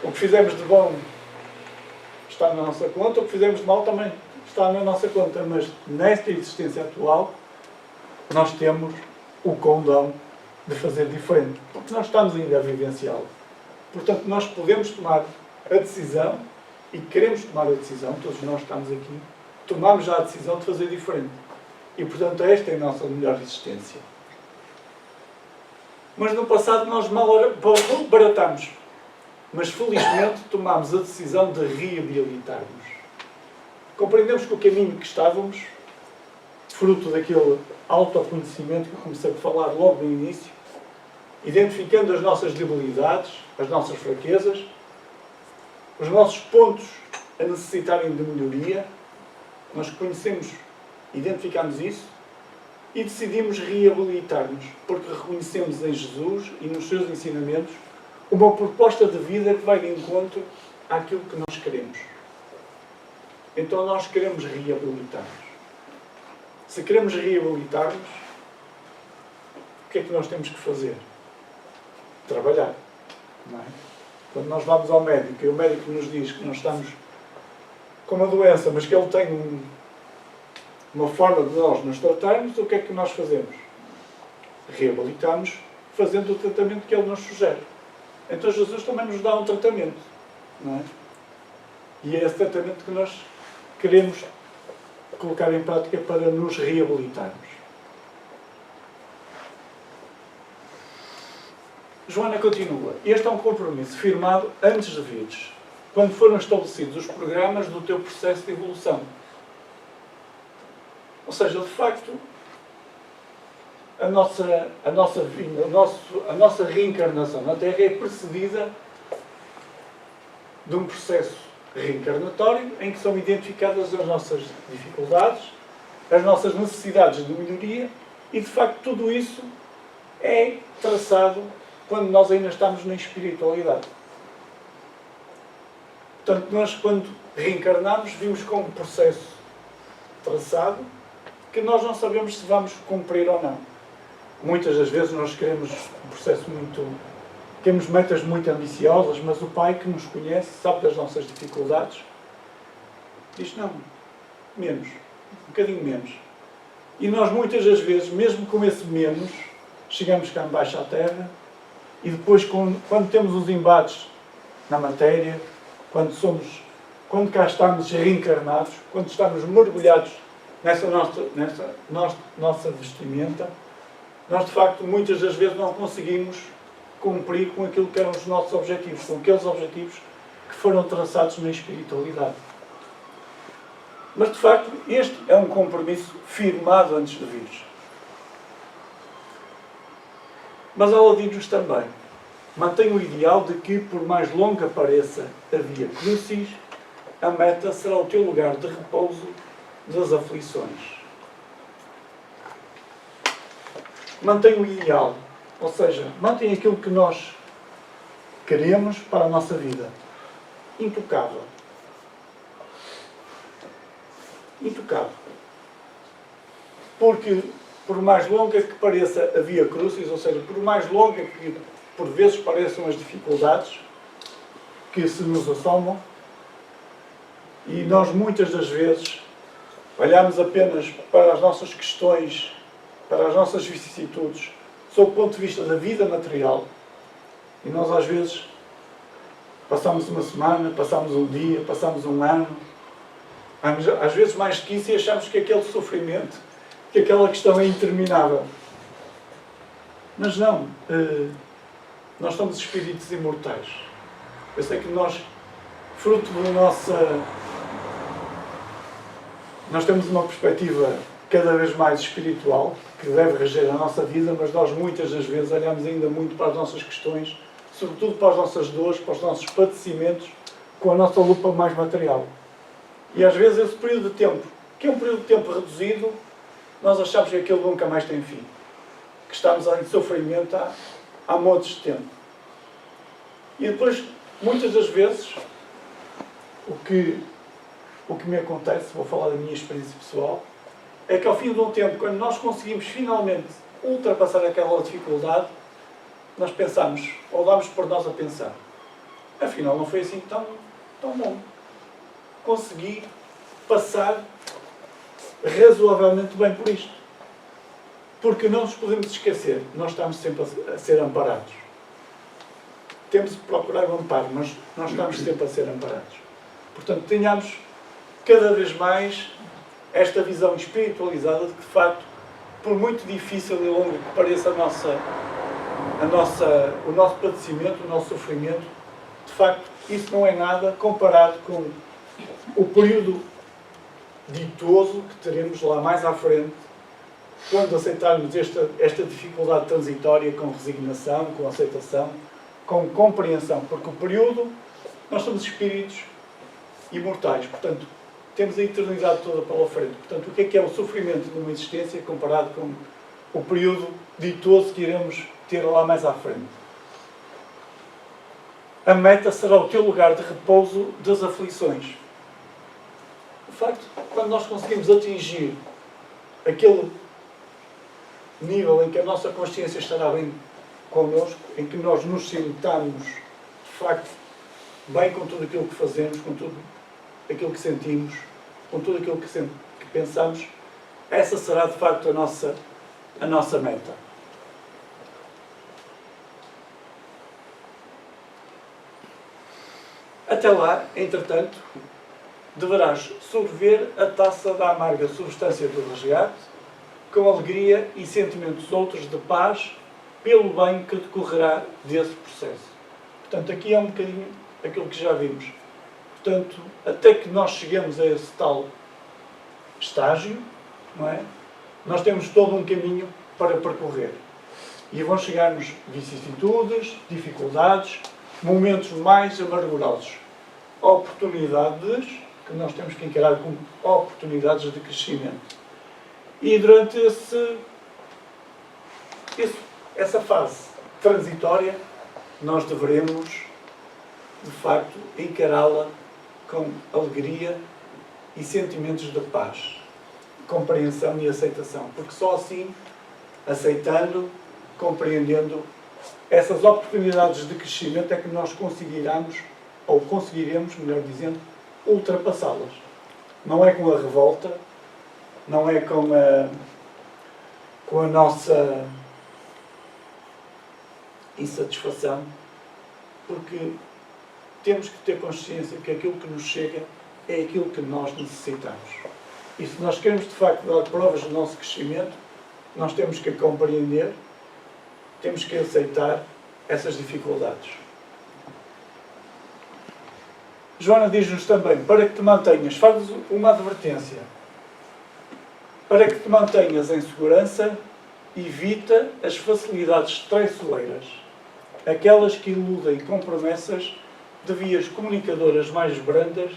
O que fizemos de bom está na nossa conta, o que fizemos de mal também está na nossa conta, mas nesta existência atual nós temos o condão de fazer diferente, porque nós estamos ainda a vivenciá-lo. Portanto, nós podemos tomar a decisão e queremos tomar a decisão, todos nós estamos aqui, tomamos já a decisão de fazer diferente. E, portanto, esta é a nossa melhor existência. Mas no passado nós mal baratamos. Mas felizmente tomámos a decisão de reabilitar-nos. Compreendemos que o caminho que estávamos, fruto daquele autoconhecimento que eu comecei a falar logo no início, identificando as nossas debilidades, as nossas fraquezas, os nossos pontos a necessitarem de melhoria, nós conhecemos, identificamos isso e decidimos reabilitar-nos, porque reconhecemos em Jesus e nos seus ensinamentos uma proposta de vida que vai de encontro àquilo que nós queremos. Então nós queremos reabilitar-nos. Se queremos reabilitar-nos, o que é que nós temos que fazer? Trabalhar. Não é? Quando nós vamos ao médico e o médico nos diz que nós estamos com uma doença, mas que ele tem uma forma de nós nos tratarmos, o que é que nós fazemos? Reabilitamos fazendo o tratamento que ele nos sugere. Então Jesus também nos dá um tratamento, não é? E é esse tratamento que nós queremos colocar em prática para nos reabilitarmos. Joana continua. Este é um compromisso firmado antes de vires, quando foram estabelecidos os programas do teu processo de evolução. Ou seja, de facto, a nossa vinda, a nossa reencarnação na Terra é precedida de um processo reencarnatório em que são identificadas as nossas dificuldades, as nossas necessidades de melhoria e, de facto, tudo isso é traçado quando nós ainda estamos na espiritualidade. Portanto, nós, quando reencarnamos, vimos com um processo traçado que nós não sabemos se vamos cumprir ou não. Muitas das vezes nós queremos um processo temos metas muito ambiciosas, mas o Pai que nos conhece, sabe das nossas dificuldades, diz não, menos, um bocadinho menos. E nós muitas das vezes, mesmo com esse menos, chegamos cá embaixo à Terra e depois, quando temos os embates na matéria, quando cá estamos reencarnados, quando estamos mergulhados nessa nossa vestimenta, nós de facto muitas das vezes não conseguimos cumprir com aquilo que eram os nossos objetivos, com aqueles objetivos que foram traçados na espiritualidade. Mas de facto este é um compromisso firmado antes de vires. Mas ela diz-nos também: mantém o ideal de que, por mais longa pareça a via crucis, a meta será o teu lugar de repouso das aflições. Mantém o ideal, ou seja, mantém aquilo que nós queremos para a nossa vida. Intocável. Intocável. Porque, por mais longa que pareça a via crucis, ou seja, por mais longa que por vezes pareçam as dificuldades que se nos assomam, e nós muitas das vezes olhamos apenas para as nossas questões, para as nossas vicissitudes, sob o ponto de vista da vida material, e nós às vezes Passamos uma semana, passamos um dia, passamos um ano. Às vezes mais que isso, e achamos que aquele sofrimento, que aquela questão é interminável. Mas não. Nós somos espíritos imortais. Eu sei que nós, fruto da nossa... Nós temos uma perspectiva cada vez mais espiritual, que deve reger a nossa vida, mas nós muitas das vezes olhamos ainda muito para as nossas questões, sobretudo para as nossas dores, para os nossos padecimentos, com a nossa lupa mais material. E às vezes esse período de tempo, que é um período de tempo reduzido, nós achamos que aquilo nunca mais tem fim. Que estamos em sofrimento há montes de tempo. E depois, muitas das vezes, o que me acontece, vou falar da minha experiência pessoal, é que ao fim de um tempo, quando nós conseguimos finalmente ultrapassar aquela dificuldade, nós pensamos, ou damos por nós a pensar, afinal não foi assim tão bom. Consegui passar razoavelmente bem por isto. Porque não nos podemos esquecer, nós estamos sempre a ser amparados. Temos de procurar o amparo, mas nós estamos sempre a ser amparados. Portanto, tenhamos cada vez mais esta visão espiritualizada de que, de facto, por muito difícil e longo que pareça o nosso padecimento, o nosso sofrimento, de facto, isso não é nada comparado com o período ditoso que teremos lá mais à frente, quando aceitarmos esta dificuldade transitória com resignação, com aceitação, com compreensão, porque o período, nós somos espíritos imortais, portanto, temos a eternidade toda pela frente. Portanto, o que é o sofrimento de uma existência comparado com o período ditoso que iremos ter lá mais à frente? A meta será o teu lugar de repouso das aflições. De facto, quando nós conseguimos atingir aquele nível em que a nossa consciência estará bem connosco, em que nós nos sintamos, de facto, bem com tudo aquilo que fazemos, com tudo aquilo que sentimos, com tudo aquilo que pensamos, essa será, de facto, a nossa meta. Até lá, entretanto, deverás sorver a taça da amarga substância do resgate, com alegria e sentimentos outros de paz, pelo bem que decorrerá desse processo. Portanto, aqui é um bocadinho aquilo que já vimos. Portanto, até que nós cheguemos a esse tal estágio, não é? Nós temos todo um caminho para percorrer. E vão chegar-nos vicissitudes, dificuldades, momentos mais amargurosos. Oportunidades que nós temos que encarar como oportunidades de crescimento. E durante essa fase transitória, nós deveremos, de facto, encará-la com alegria e sentimentos de paz, compreensão e aceitação. Porque só assim, aceitando, compreendendo essas oportunidades de crescimento, é que nós conseguiremos, melhor dizendo, ultrapassá-las. Não é com a revolta, não é com a nossa insatisfação, porque temos que ter consciência que aquilo que nos chega é aquilo que nós necessitamos. E se nós queremos, de facto, dar provas do nosso crescimento, nós temos que compreender, temos que aceitar essas dificuldades. Joana diz-nos também, para que te mantenhas, faz uma advertência, para que te mantenhas em segurança, evita as facilidades traiçoeiras, aquelas que iludem com promessas de vias comunicadoras mais brandas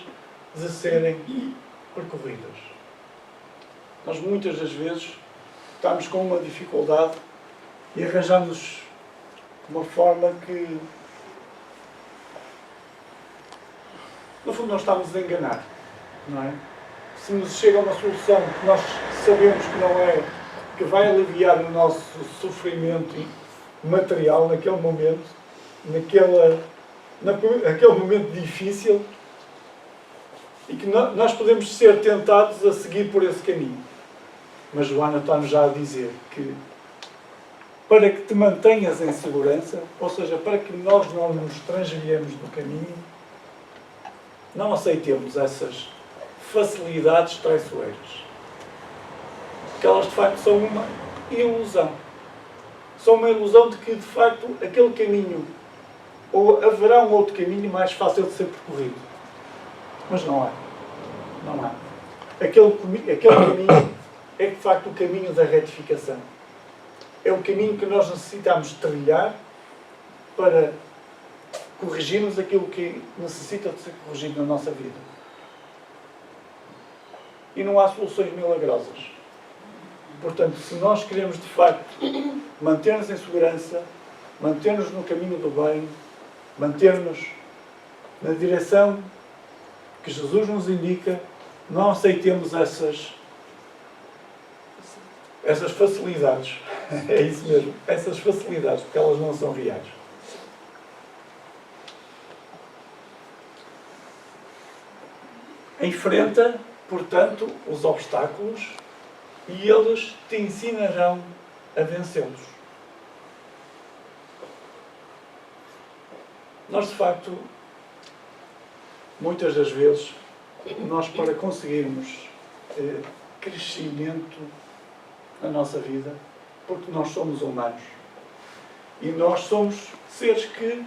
de serem percorridas. Nós muitas das vezes estamos com uma dificuldade e arranjamos uma forma que, no fundo, nós estamos a enganar, não é? Se nos chega uma solução que nós sabemos que não é, que vai aliviar o nosso sofrimento material naquele momento, naquele momento difícil, e que nós podemos ser tentados a seguir por esse caminho. Mas Joana está-nos já a dizer que para que te mantenhas em segurança, ou seja, para que nós não nos transviemos do caminho, não aceitemos essas facilidades traiçoeiras. Que elas, de facto, são uma ilusão. São uma ilusão de que, de facto, aquele caminho, ou haverá um outro caminho mais fácil de ser percorrido. Mas não há. Não há. Aquele caminho é, de facto, o caminho da retificação. É o caminho que nós necessitamos trilhar para corrigirmos aquilo que necessita de ser corrigido na nossa vida. E não há soluções milagrosas. Portanto, se nós queremos, de facto, manter-nos em segurança, manter-nos no caminho do bem, manter-nos na direção que Jesus nos indica, não aceitemos essas facilidades. É isso mesmo, essas facilidades, porque elas não são reais. Enfrenta, portanto, os obstáculos e eles te ensinarão a vencê-los. Nós, de facto, muitas das vezes, nós para conseguirmos crescimento na nossa vida, porque nós somos humanos e nós somos seres que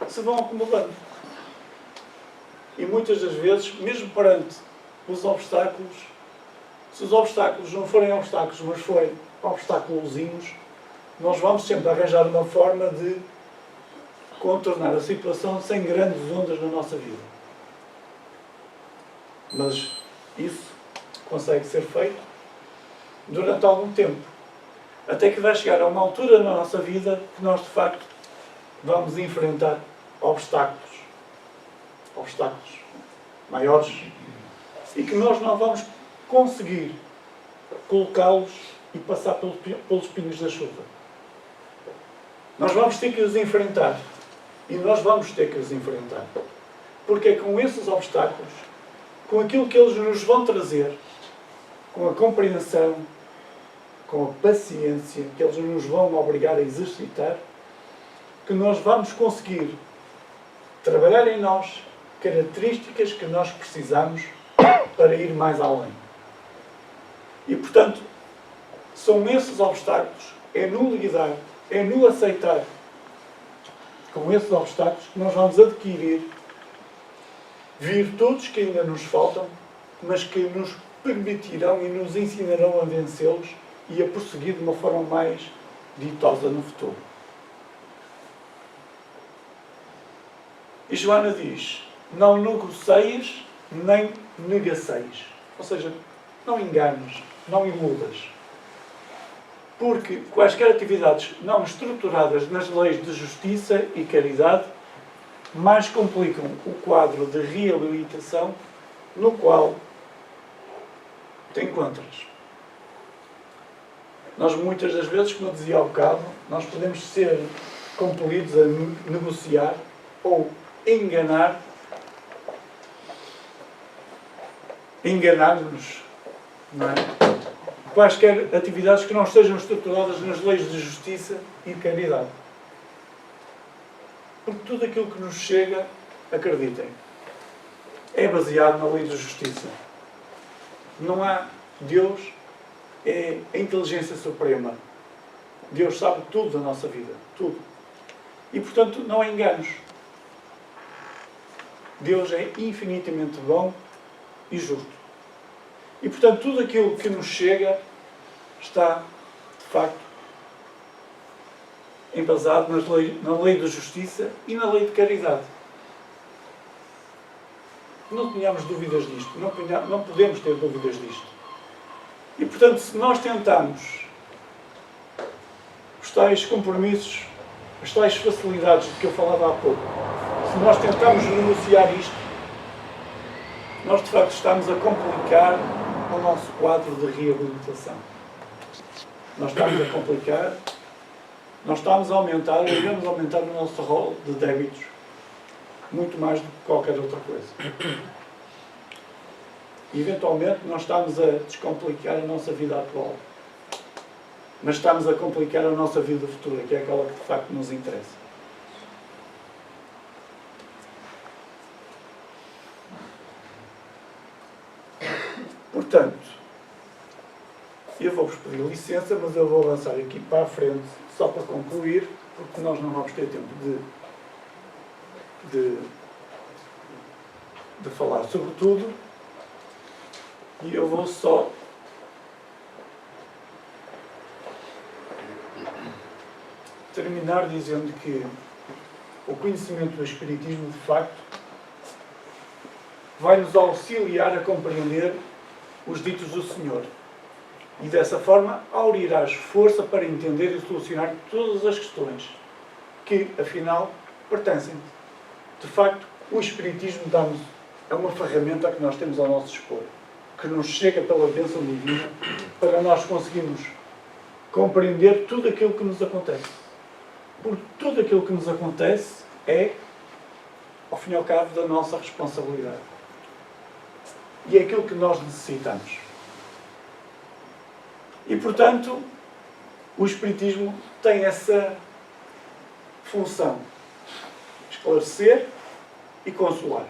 se vão acumulando. E muitas das vezes, mesmo perante os obstáculos, se os obstáculos não forem obstáculos, mas forem obstáculozinhos, nós vamos sempre arranjar uma forma de contornar a situação sem grandes ondas na nossa vida. Mas isso consegue ser feito durante algum tempo. Até que vai chegar a uma altura na nossa vida que nós, de facto, vamos enfrentar obstáculos maiores e que nós não vamos conseguir colocá-los e passar pelos pingos da chuva. Nós vamos ter que os enfrentar. E nós vamos ter que os enfrentar. Porque é com esses obstáculos, com aquilo que eles nos vão trazer, com a compreensão, com a paciência que eles nos vão obrigar a exercitar, que nós vamos conseguir trabalhar em nós características que nós precisamos para ir mais além. E, portanto, são esses obstáculos, é no lidar, é no aceitar com esses obstáculos que nós vamos adquirir virtudes que ainda nos faltam, mas que nos permitirão e nos ensinarão a vencê-los e a prosseguir de uma forma mais ditosa no futuro. E Joana diz: não negocies nem negaceis. Ou seja, não enganes, não iludas. Porque quaisquer atividades não estruturadas nas leis de justiça e caridade mais complicam o quadro de reabilitação no qual te encontras. Nós muitas das vezes, como eu dizia há bocado, nós podemos ser compelidos a negociar ou enganar-nos, não é? Quaisquer atividades que não estejam estruturadas nas leis de justiça e caridade. Porque tudo aquilo que nos chega, acreditem, é baseado na lei de justiça. Não há Deus, é a inteligência suprema. Deus sabe tudo da nossa vida, tudo. E, portanto, não há enganos. Deus é infinitamente bom e justo. E, portanto, tudo aquilo que nos chega está, de facto, embasado na lei da justiça e na lei de caridade. Não tenhamos dúvidas disto. Não podemos ter dúvidas disto. E, portanto, se nós tentamos os tais compromissos, as tais facilidades de que eu falava há pouco, se nós tentamos negociar isto, nós, de facto, estamos a complicar o nosso quadro de reabilitação. Nós estamos a complicar, nós estamos a aumentar, iremos aumentar o nosso rol de débitos, muito mais do que qualquer outra coisa. E, eventualmente, nós estamos a descomplicar a nossa vida atual. mas estamos a complicar a nossa vida futura, que é aquela que de facto nos interessa. Portanto, eu vou-vos pedir licença, mas eu vou avançar aqui para a frente, só para concluir, porque nós não vamos ter tempo de falar sobre tudo, e eu vou só terminar dizendo que o conhecimento do Espiritismo, de facto, vai nos auxiliar a compreender os ditos do Senhor. E dessa forma, aurirás força para entender e solucionar todas as questões que, afinal, pertencem-te. De facto, o Espiritismo dá-nos, é uma ferramenta que nós temos ao nosso dispor, que nos chega pela bênção divina para nós conseguirmos compreender tudo aquilo que nos acontece. Porque tudo aquilo que nos acontece é, ao fim e ao cabo, da nossa responsabilidade. E é aquilo que nós necessitamos. E, portanto, o Espiritismo tem essa função: esclarecer e consolar.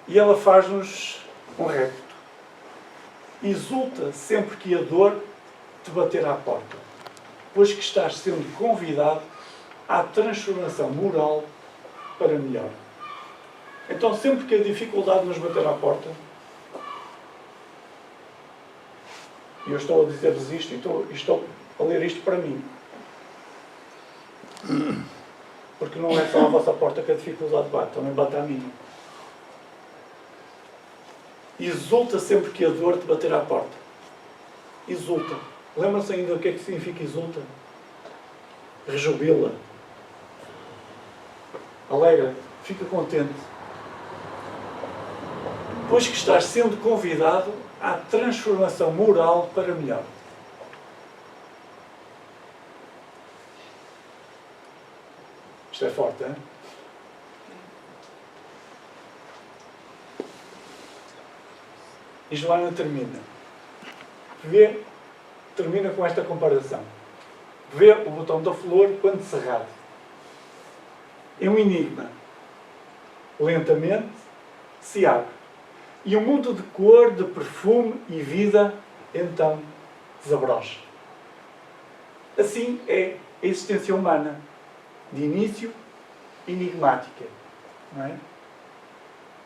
E ela faz-nos um repto. Exulta sempre que a dor te bater à porta, pois que estás sendo convidado à transformação moral para melhor. Então, sempre que a dificuldade nos bater à porta, e eu estou a dizer-vos isto, e estou a ler isto para mim, porque não é só a vossa porta que a dificuldade bate, também bate à minha. Exulta sempre que a dor te bater à porta. Exulta. Lembra-se ainda o que é que significa exulta? Rejubila. Alegra. Fica contente. Pois que estás sendo convidado à transformação moral para melhor. Isto é forte, hein? E Joana termina. Termina com esta comparação. Vê o botão da flor quando cerrado. É um enigma. Lentamente se abre. E um mundo de cor, de perfume e vida, então, desabrocha. Assim é a existência humana. De início, enigmática. Não é?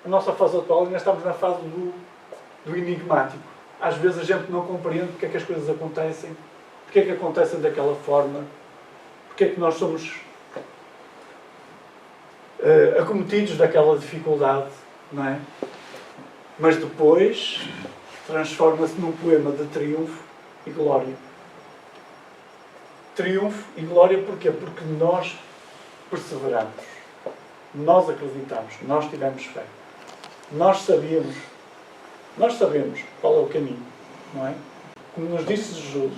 A nossa fase atual, ainda estamos na fase do enigmático. Às vezes a gente não compreende porque é que as coisas acontecem, porque é que acontecem daquela forma, porque é que nós somos acometidos daquela dificuldade, não é? Mas depois transforma-se num poema de triunfo e glória. Triunfo e glória porquê? Porque nós perseveramos, nós acreditamos, nós tivemos fé, nós sabemos qual é o caminho, não é? Como nos disse Jesus,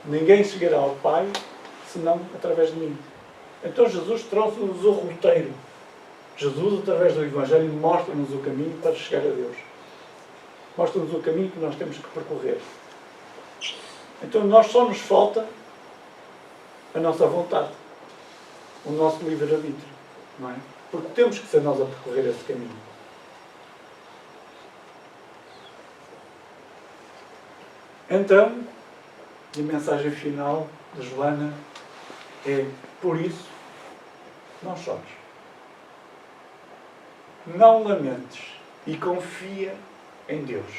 ninguém chegará ao Pai senão através de mim. Então Jesus trouxe-nos o roteiro. Jesus, através do Evangelho, mostra-nos o caminho para chegar a Deus. Mostra-nos o caminho que nós temos que percorrer. Então nós só nos falta a nossa vontade, o nosso livre-arbítrio, não é? Porque temos que ser nós a percorrer esse caminho. Então, a mensagem final de Joana é: por isso, não chores. Não lamentes e confia em Deus.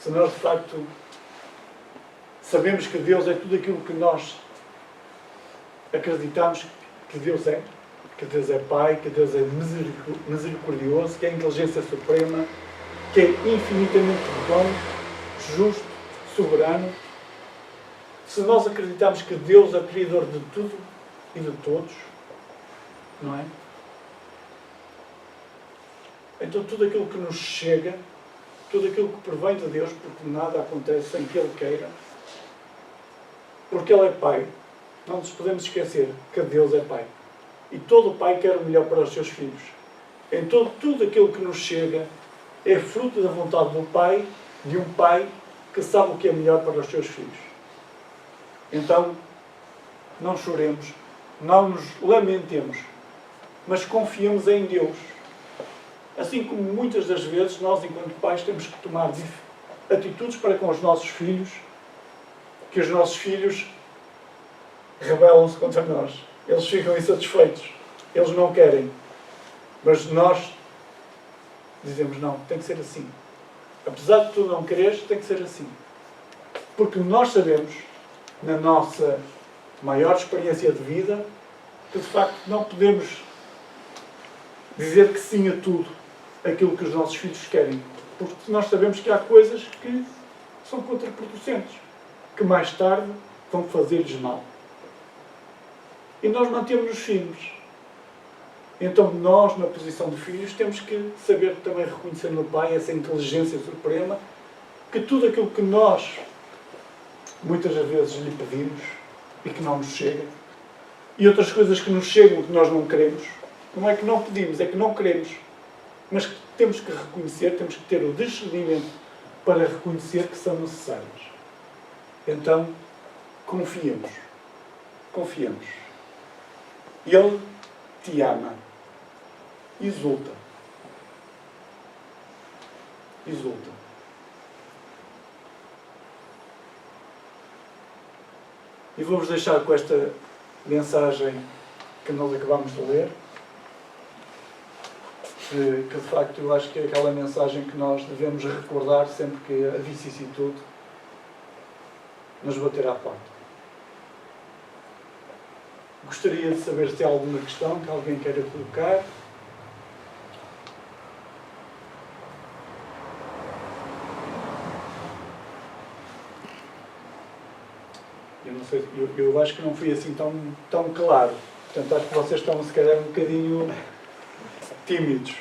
Se nós, de facto, sabemos que Deus é tudo aquilo que nós acreditamos que Deus é Pai, que Deus é misericordioso, que é a inteligência suprema, que é infinitamente bom, justo, soberano. Se nós acreditamos que Deus é o Criador de tudo e de todos, não é? Então tudo aquilo que nos chega, tudo aquilo que provém de Deus, porque nada acontece sem que Ele queira, porque Ele é Pai, não nos podemos esquecer que Deus é Pai. E todo Pai quer o melhor para os seus filhos. Então tudo aquilo que nos chega é fruto da vontade do Pai de um pai que sabe o que é melhor para os seus filhos. Então, não choremos, não nos lamentemos, mas confiemos em Deus. Assim como muitas das vezes nós, enquanto pais, temos que tomar atitudes para com os nossos filhos, que os nossos filhos rebelam-se contra nós. Eles ficam insatisfeitos. Eles não querem. Mas nós dizemos, não, tem que ser assim. Apesar de tu não quereres, tem que ser assim. Porque nós sabemos, na nossa maior experiência de vida, que de facto não podemos dizer que sim a tudo aquilo que os nossos filhos querem. Porque nós sabemos que há coisas que são contraproducentes, que mais tarde vão fazer-lhes mal. E nós mantemos-nos firmes. Então nós, na posição de filhos, temos que saber também reconhecer no Pai essa inteligência suprema, que tudo aquilo que nós muitas das vezes lhe pedimos e que não nos chega, e outras coisas que nos chegam que nós não queremos, não é que não pedimos, é que não queremos, mas que temos que reconhecer, temos que ter o discernimento para reconhecer que são necessárias. Então, confiemos. Confiemos. Ele te ama. Exulta. Exulta. E vou-vos deixar com esta mensagem que nós acabamos de ler, que de facto eu acho que é aquela mensagem que nós devemos recordar sempre que a vicissitude nos bater à porta. Gostaria de saber se há alguma questão que alguém queira colocar. Eu não sei, eu acho que não fui assim tão claro. Portanto, acho que vocês estão se calhar um bocadinho tímidos.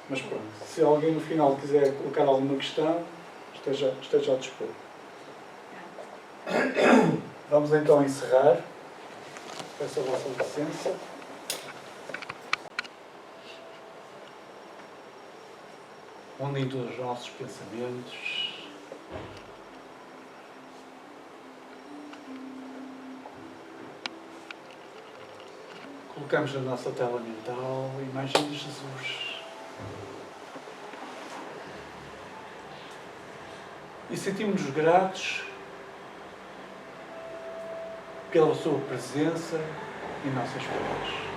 Mas pronto, se alguém no final quiser colocar alguma questão, esteja a dispor. Vamos então encerrar. Peço a vossa licença. Unindo os nossos pensamentos. Colocamos na nossa tela mental a imagem de Jesus. E sentimos-nos gratos pela sua presença em nossas vidas.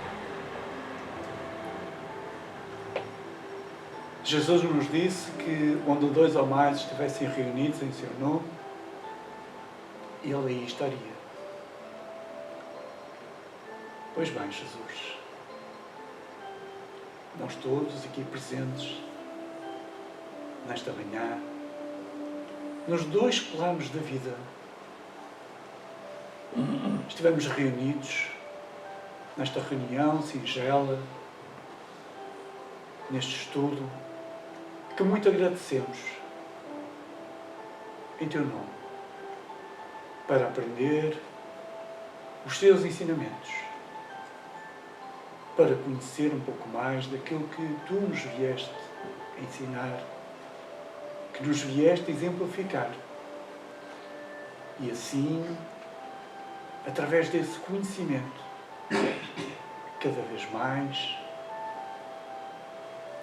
Jesus nos disse que onde 2 ou mais estivessem reunidos em seu nome, Ele aí estaria. Pois bem, Jesus, nós todos aqui presentes, nesta manhã, nos 2 planos da vida, estivemos reunidos nesta reunião singela, neste estudo, que muito agradecemos em Teu nome, para aprender os Teus ensinamentos, para conhecer um pouco mais daquilo que Tu nos vieste ensinar, que nos vieste exemplificar. E assim, através desse conhecimento, cada vez mais,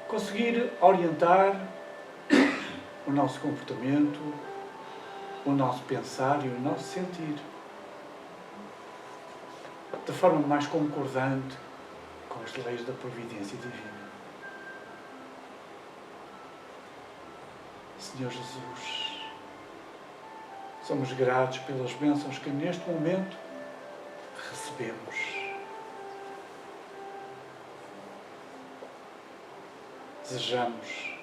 conseguir orientar o nosso comportamento, o nosso pensar e o nosso sentir, de forma mais concordante com as leis da providência divina. Senhor Jesus, somos gratos pelas bênçãos que neste momento recebemos. Desejamos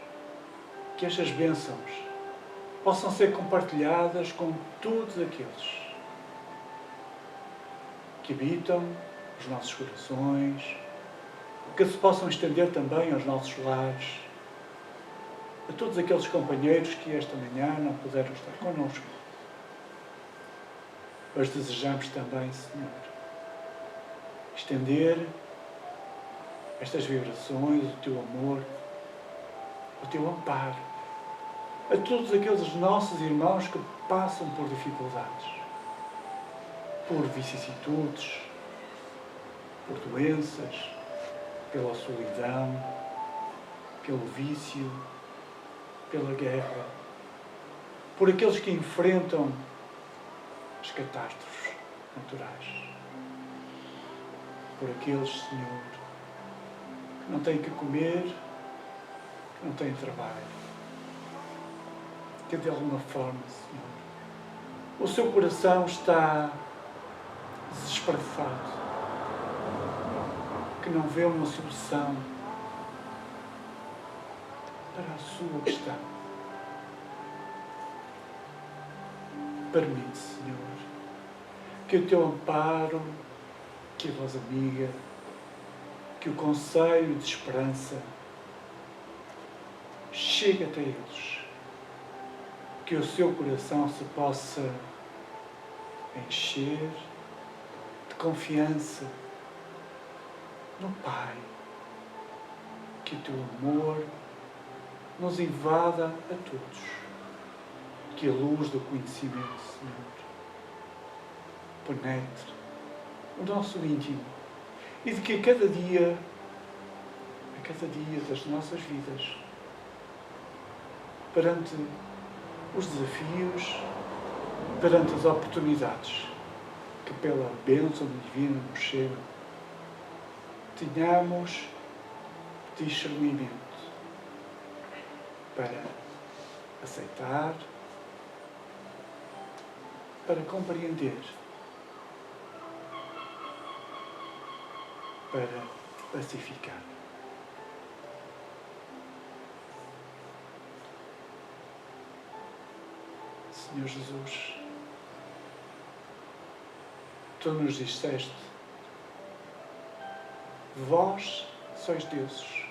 que estas bênçãos possam ser compartilhadas com todos aqueles que habitam os nossos corações, que se possam estender também aos nossos lares, a todos aqueles companheiros que esta manhã não puderam estar connosco. Mas desejamos também, Senhor, estender estas vibrações, o Teu amor, o Teu amparo a todos aqueles nossos irmãos que passam por dificuldades, por vicissitudes, por doenças, pela solidão, pelo vício, pela guerra, por aqueles que enfrentam as catástrofes naturais, por aqueles, Senhor, que não têm que comer, que não têm trabalho, que de alguma forma, Senhor, o seu coração está desesperançado, que não vê uma solução para a sua questão. Permite, Senhor, que o teu amparo, que a voz amiga, que o conselho de esperança chegue até eles, que o seu coração se possa encher de confiança no Pai, que o teu amor nos invada a todos, que a luz do conhecimento, Senhor, penetre o nosso íntimo e de que a cada dia das nossas vidas, perante os desafios, perante as oportunidades que pela bênção divina nos chegam, tenhamos discernimento para aceitar, para compreender, para pacificar. Senhor Jesus, tu nos disseste: vós sois deuses.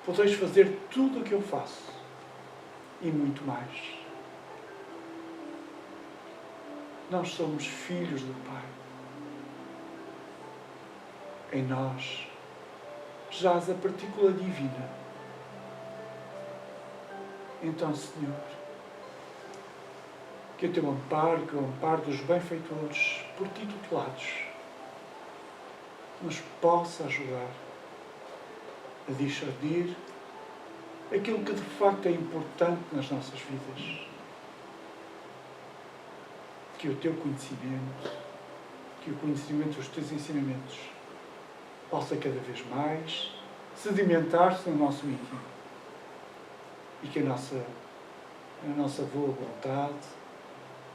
Podeis fazer tudo o que eu faço e muito mais. Nós somos filhos do Pai. Em nós jaz a partícula divina. Então, Senhor, que o teu amparo, que o amparo dos benfeitores por ti tutelados, nos possa ajudar a discernir aquilo que de facto é importante nas nossas vidas. Que o teu conhecimento, que o conhecimento dos teus ensinamentos possa cada vez mais sedimentar-se no nosso íntimo e que a nossa boa vontade,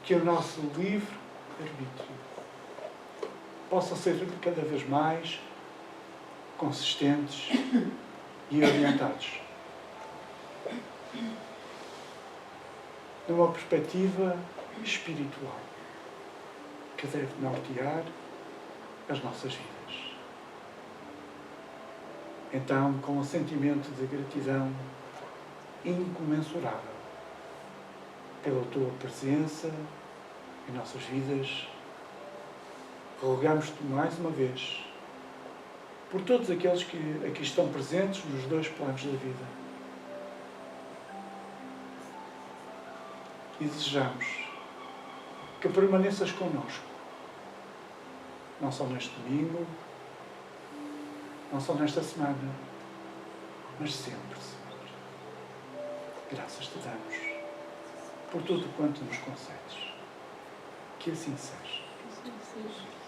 que o nosso livre arbítrio possa ser cada vez mais consistentes e orientados numa perspectiva espiritual que deve nortear as nossas vidas. Então, com um sentimento de gratidão incomensurável pela tua presença em nossas vidas, rogamos-te mais uma vez por todos aqueles que aqui estão presentes nos dois planos da vida. E desejamos que permaneças connosco, não só neste domingo, não só nesta semana, mas sempre, Senhor. Graças te damos por tudo quanto nos concedes. Que assim seja. Que assim seja.